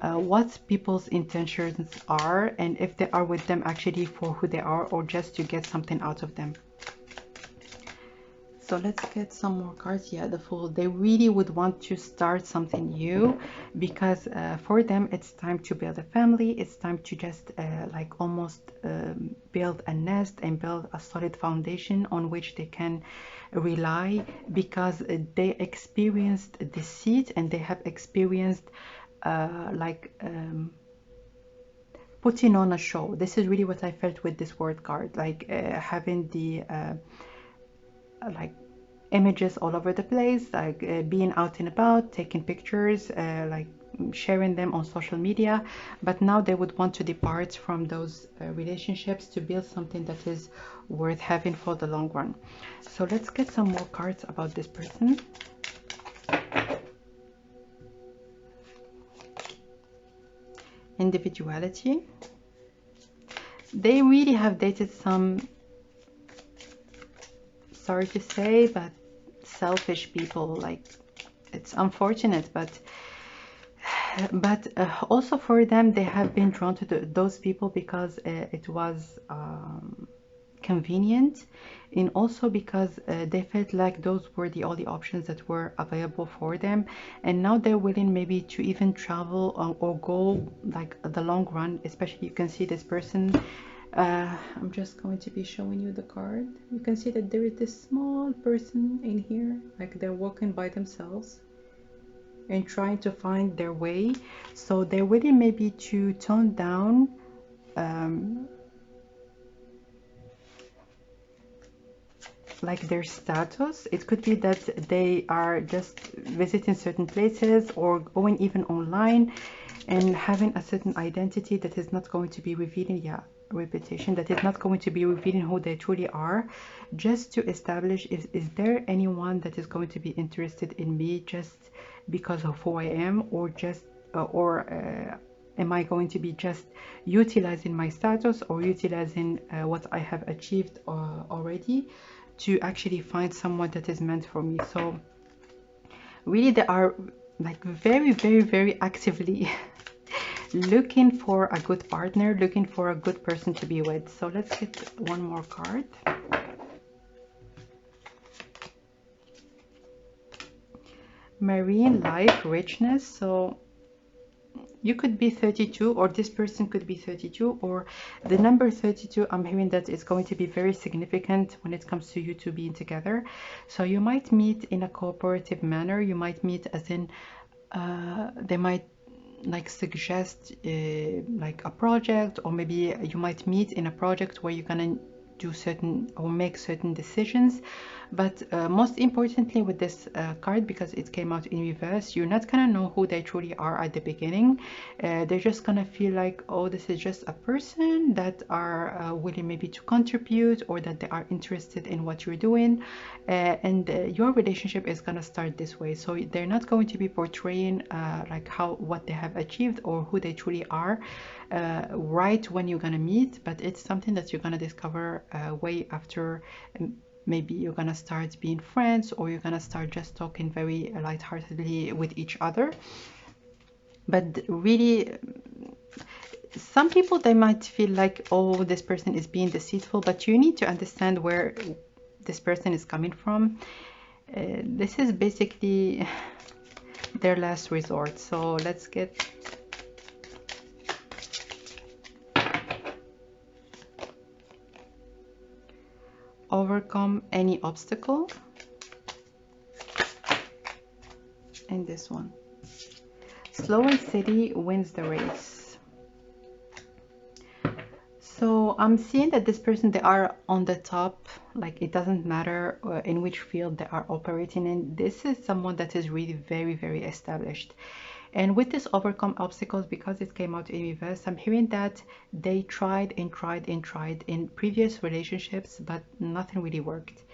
what people's intentions are, and if they are with them actually for who they are or just to get something out of them. So let's get some more cards. Yeah, the Fool. They really would want to start something new because for them it's time to build a family. It's time to just like almost build a nest and build a solid foundation on which they can rely, because they experienced deceit and they have experienced putting on a show. This is really what I felt with this word card, like having the like images all over the place, like being out and about, taking pictures, like sharing them on social media. But now they would want to depart from those relationships to build something that is worth having for the long run. So let's get some more cards about this person. Individuality. They really have dated some, sorry to say, but selfish people. Like, it's unfortunate, but also for them, they have been drawn to those people because it was convenient, and also because they felt like those were the only options that were available for them, and now they're willing maybe to even travel or go like the long run. Especially, you can see this person, I'm just going to be showing you the card. You can see that there is this small person in here, like they're walking by themselves and trying to find their way. So they're willing maybe to tone down like their status. It could be that they are just visiting certain places or going even online and having a certain identity that is not going to be revealing, yeah, reputation, that is not going to be revealing who they truly are, just to establish, is there anyone that is going to be interested in me just because of who I am, or just am I going to be just utilizing my status or utilizing what I have achieved already to actually find someone that is meant for me. So really they are like very, very, very actively looking for a good partner, looking for a good person to be with. So let's get one more card. Marine life richness. So you could be 32, or this person could be 32, or the number 32, I'm hearing that it's going to be very significant when it comes to you two being together. So you might meet in a cooperative manner. You might meet as in they might like suggest like a project, or maybe you might meet in a project where you're gonna do certain or make certain decisions. But most importantly with this card, because it came out in reverse, you're not gonna know who they truly are at the beginning. They're just gonna feel like, oh, this is just a person that are willing maybe to contribute, or that they are interested in what you're doing, and your relationship is gonna start this way. So they're not going to be portraying like what they have achieved or who they truly are right when you're gonna meet, but it's something that you're gonna discover way after. Maybe you're gonna start being friends, or you're gonna start just talking very lightheartedly with each other. But really, some people, they might feel like, oh, this person is being deceitful, but you need to understand where this person is coming from. This is basically their last resort. So let's get overcome any obstacle, and this one, slow and steady wins the race. So So I'm seeing that this person, they are on the top, like it doesn't matter in which field they are operating in. This is someone that is really very, very established. And with this overcome obstacles, because it came out in reverse, I'm hearing that they tried and tried and tried in previous relationships, but nothing really worked.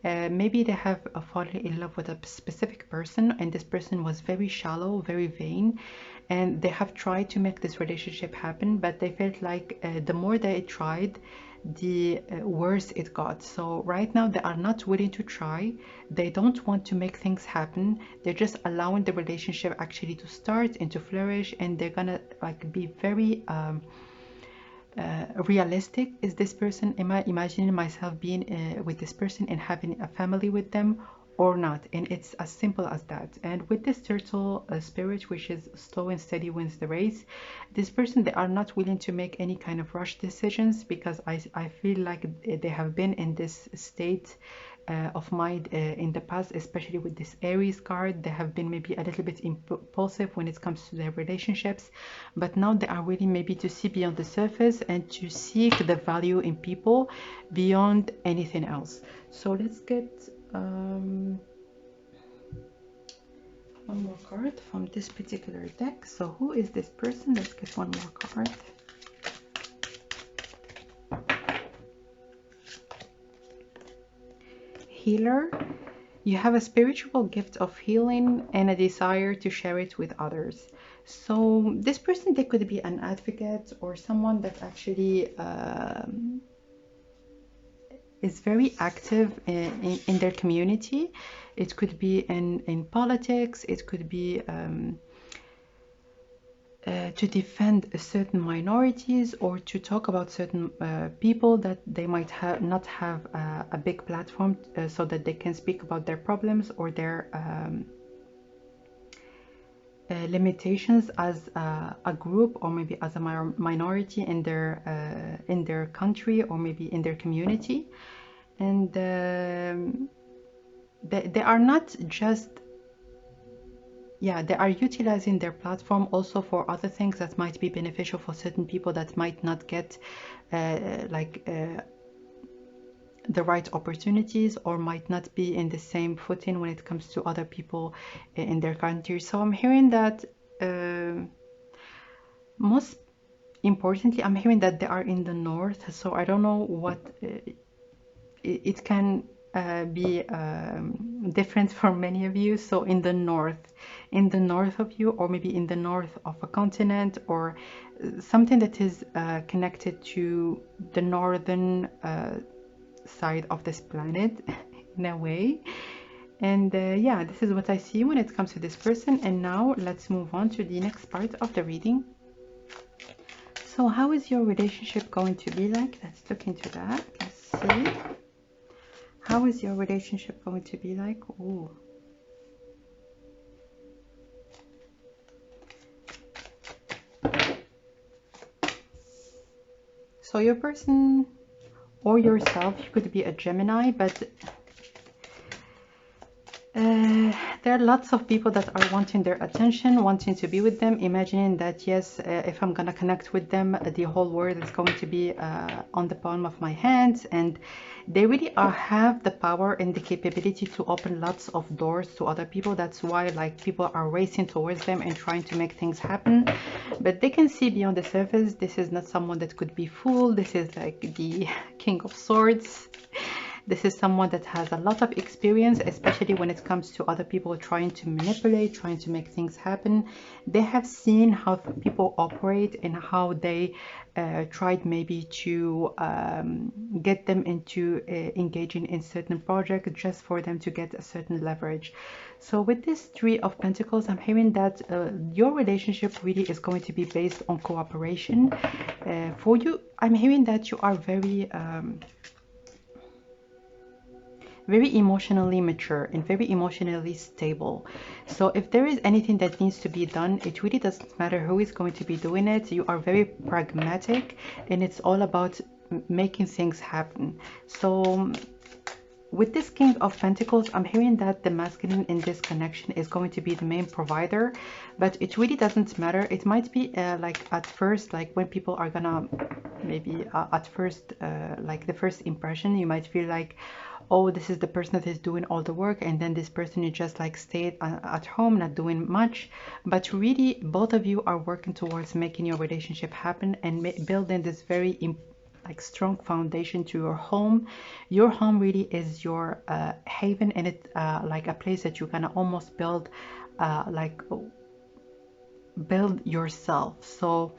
Maybe they have fallen in love with a specific person, and this person was very shallow, very vain, and they have tried to make this relationship happen, but they felt like the more they tried, the worse it got. So right now they are not willing to try. They don't want to make things happen. They're just allowing the relationship actually to start and to flourish, and they're gonna like be very realistic. Is this person, am I imagining myself being with this person and having a family with them or not? And it's as simple as that. And with this turtle spirit, which is slow and steady wins the race, this person, they are not willing to make any kind of rush decisions, because I feel like they have been in this state of mind in the past, especially with this Aries card. They have been maybe a little bit impulsive when it comes to their relationships, but now they are willing maybe to see beyond the surface and to seek the value in people beyond anything else. So let's get one more card from this particular deck. So who is this person? Let's get one more card. Healer. You have a spiritual gift of healing and a desire to share it with others. So this person, they could be an advocate or someone that actually is very active in their community. It could be in politics. It could be to defend certain minorities, or to talk about certain people that they might not have a big platform, so that they can speak about their problems or their limitations as a group, or maybe as a minority in their country, or maybe in their community. And they are not just, yeah, they are utilizing their platform also for other things that might be beneficial for certain people that might not get the right opportunities, or might not be in the same footing when it comes to other people in their country. So I'm hearing that most importantly, I'm hearing that they are in the north. So I don't know what it can be different for many of you. So in the north of you, or maybe in the north of a continent, or something that is connected to the northern side of this planet in a way. And yeah, this is what I see when it comes to this person. And now let's move on to the next part of the reading. So how is your relationship going to be like? Let's look into that. Let's see. How is your relationship going to be like? Ooh. So your person or yourself, you could be a Gemini, but there are lots of people that are wanting their attention, wanting to be with them, imagining that, yes, if I'm gonna connect with them, the whole world is going to be on the palm of my hands. And they really have the power and the capability to open lots of doors to other people. That's why, like, people are racing towards them and trying to make things happen. But they can see beyond the surface. This is not someone that could be fooled. This is like the King of Swords. This is someone that has a lot of experience, especially when it comes to other people trying to manipulate, trying to make things happen. They have seen how people operate and how they tried maybe to get them into engaging in certain projects just for them to get a certain leverage. So with this Three of Pentacles, I'm hearing that your relationship really is going to be based on cooperation. For you, I'm hearing that you are very emotionally mature and very emotionally stable. So if there is anything that needs to be done, it really doesn't matter who is going to be doing it. You are very pragmatic, and it's all about making things happen. So with this King of Pentacles, I'm hearing that the masculine in this connection is going to be the main provider, but it really doesn't matter. It might be like at first, like when people are gonna maybe at first, like the first impression, you might feel like, oh, this is the person that is doing all the work, and then this person is just like stayed at home, not doing much. But really, both of you are working towards making your relationship happen and building this very like strong foundation to your home. Your home really is your haven, and it's like a place that you can almost build like build yourself. So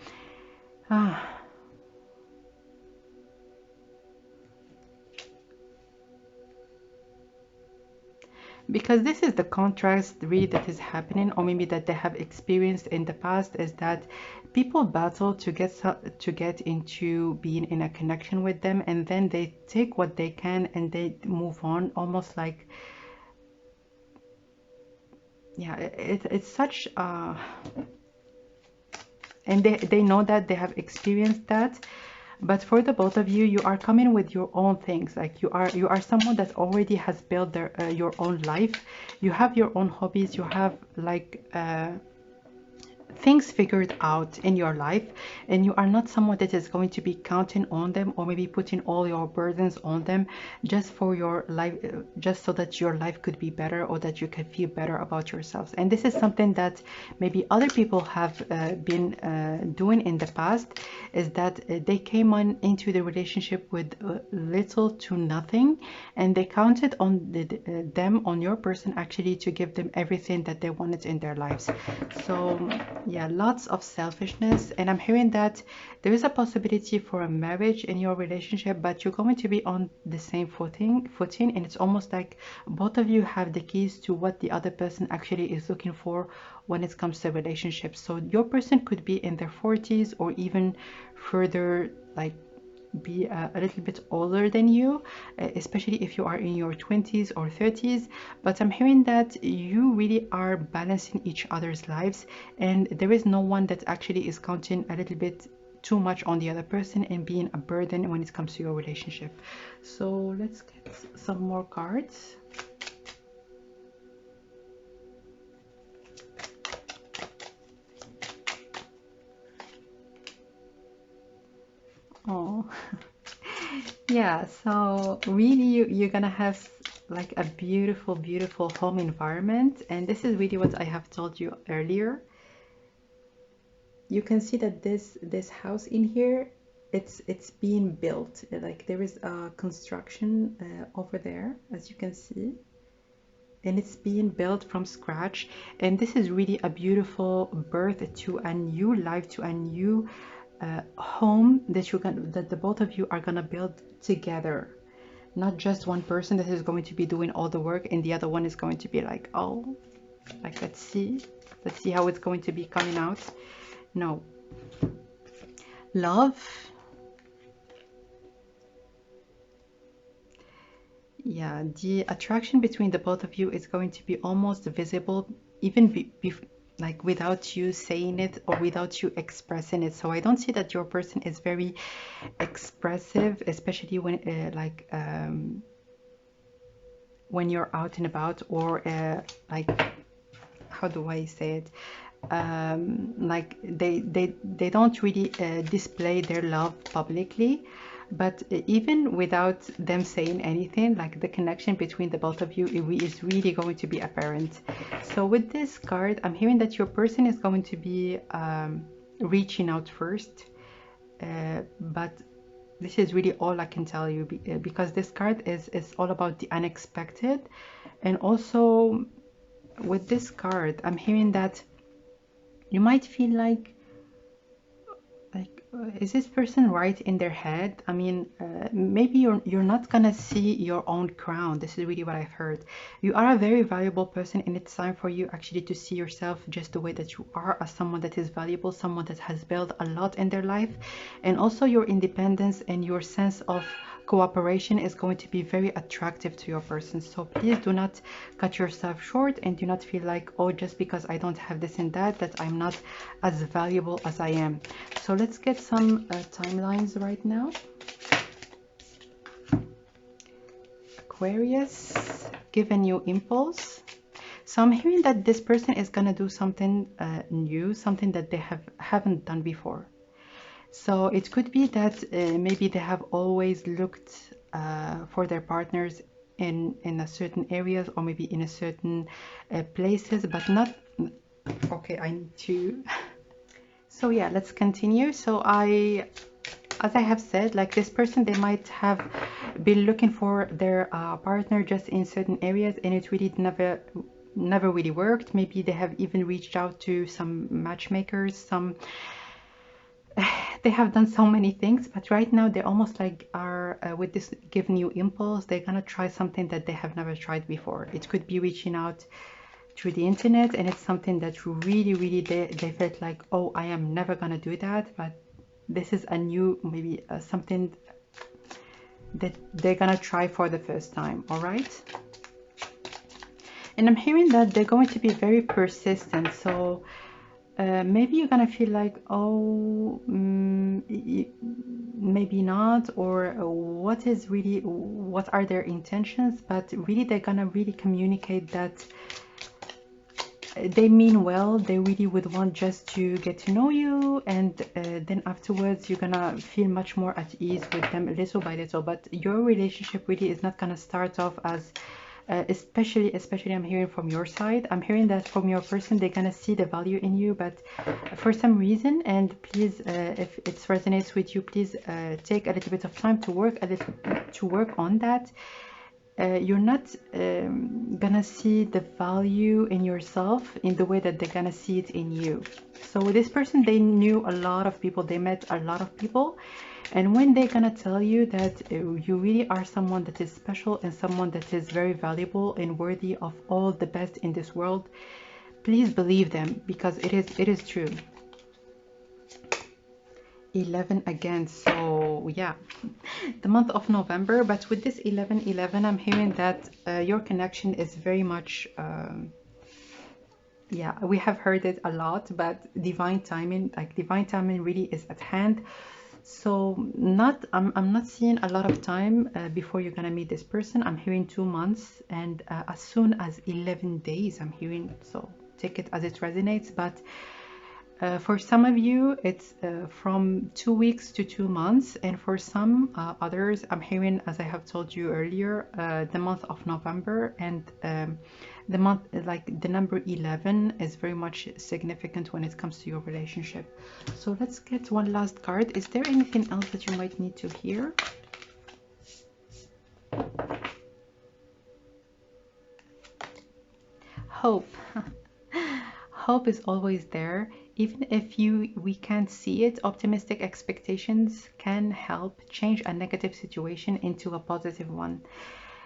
because this is the contrast really that is happening, or maybe that they have experienced in the past, is that people battle to get into being in a connection with them, and then they take what they can and they move on, almost like, yeah, it's such and they know that they have experienced that. But for the both of you, you are coming with your own things. Like you are someone that already has built their your own life. You have your own hobbies. You have like things figured out in your life, and you are not someone that is going to be counting on them, or maybe putting all your burdens on them just for your life, just so that your life could be better, or that you can feel better about yourselves. And this is something that maybe other people have been doing in the past, is that they came on into the relationship with little to nothing, and they counted on them, on your person, actually to give them everything that they wanted in their lives. So yeah, lots of selfishness. And I'm hearing that there is a possibility for a marriage in your relationship, but you're going to be on the same footing, and it's almost like both of you have the keys to what the other person actually is looking for when it comes to relationships. So your person could be in their 40s, or even further, like be a little bit older than you, especially if you are in your 20s or 30s. But I'm hearing that you really are balancing each other's lives, and there is no one that actually is counting a little bit too much on the other person and being a burden when it comes to your relationship. So let's get some more cards. Oh yeah, so really you're gonna have like a beautiful, beautiful home environment, and this is really what I have told you earlier. You can see that this house in here, it's being built. Like there is a construction over there, as you can see, and it's being built from scratch. And this is really a beautiful birth to a new life, to a new home that the both of you are gonna build together. Not just one person that is going to be doing all the work, and the other one is going to be like, oh, like let's see how it's going to be coming out. No. Love. Yeah, the attraction between the both of you is going to be almost visible, even like without you saying it or without you expressing it. So I don't see that your person is very expressive, especially when you're out and about, or like, how do I say it? Like they don't really display their love publicly. But even without them saying anything, like the connection between the both of you is really going to be apparent. So with this card, I'm hearing that your person is going to be reaching out first. But this is really all I can tell you, because this card is all about the unexpected. And also with this card, I'm hearing that you might feel like is this person right in their head? I mean, maybe you're not gonna see your own crown. This is really what I've heard. You are a very valuable person, and it's time for you actually to see yourself just the way that you are, as someone that is valuable, someone that has built a lot in their life. And also your independence and your sense of cooperation is going to be very attractive to your person. So please do not cut yourself short, and do not feel like, oh, just because I don't have this and that I'm not as valuable as I am. So let's get some timelines right now. Aquarius, give a new impulse. So I'm hearing that this person is gonna do something new, something that they haven't done before. So it could be that maybe they have always looked for their partners in a certain areas, or maybe in a certain places, but not. Okay, I need to. So yeah, let's continue. So as I have said, like this person, they might have been looking for their partner just in certain areas, and it really never really worked. Maybe they have even reached out to some matchmakers, some they have done so many things, but right now they almost like are with this give new impulse, they're gonna try something that they have never tried before. It could be reaching out through the internet, and it's something that really they felt like, oh, I am never gonna do that, but this is a new, maybe something that they're gonna try for the first time. All right, and I'm hearing that they're going to be very persistent. So maybe you're gonna feel like, oh, maybe not, or what are their intentions, but really they're gonna really communicate that they mean well. They really would want just to get to know you, and then afterwards you're gonna feel much more at ease with them little by little. But your relationship really is not gonna start off as especially I'm hearing from your side, I'm hearing that from your person, they're gonna see the value in you, but for some reason, and please if it resonates with you, please take a little bit of time to work on that. You're not gonna see the value in yourself in the way that they're gonna see it in you. So this person, they knew a lot of people, they met a lot of people, and when they're gonna tell you that you really are someone that is special and someone that is very valuable and worthy of all the best in this world, please believe them, because it is true. 11 again, so yeah, the month of November. But with this 11, I'm hearing that your connection is very much yeah, we have heard it a lot, but divine timing really is at hand. So I'm not seeing a lot of time before you're gonna meet this person. I'm hearing 2 months, and as soon as 11 days I'm hearing, so take it as it resonates. But for some of you, it's from 2 weeks to 2 months, and for some others, I'm hearing, as I have told you earlier, the month of November, and the month, like the number 11, is very much significant when it comes to your relationship. So let's get one last card. Is there anything else that you might need to hear? Hope. Hope is always there. Even if we can't see it, optimistic expectations can help change a negative situation into a positive one.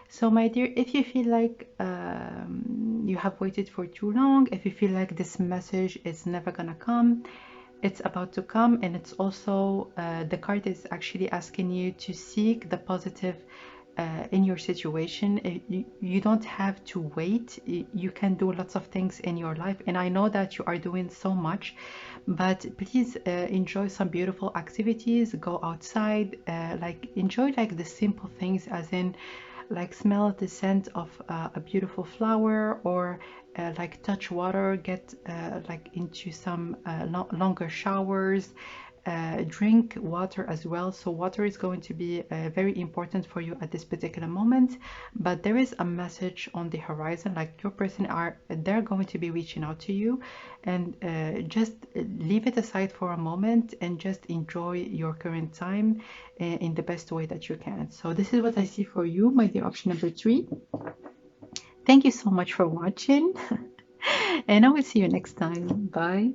So my dear, if you feel like you have waited for too long, if you feel like this message is never gonna come, it's about to come. And it's also the card is actually asking you to seek the positive in your situation. You don't have to wait. You can do lots of things in your life, and I know that you are doing so much, but please enjoy some beautiful activities. Go outside, like enjoy like the simple things, as in like smell the scent of a beautiful flower, or like touch water, get like into some longer showers. Drink water as well. So water is going to be very important for you at this particular moment, but there is a message on the horizon, like your person they're going to be reaching out to you, and just leave it aside for a moment and just enjoy your current time in the best way that you can. So this is what I see for you, my dear option number 3. Thank you so much for watching and I will see you next time. Bye.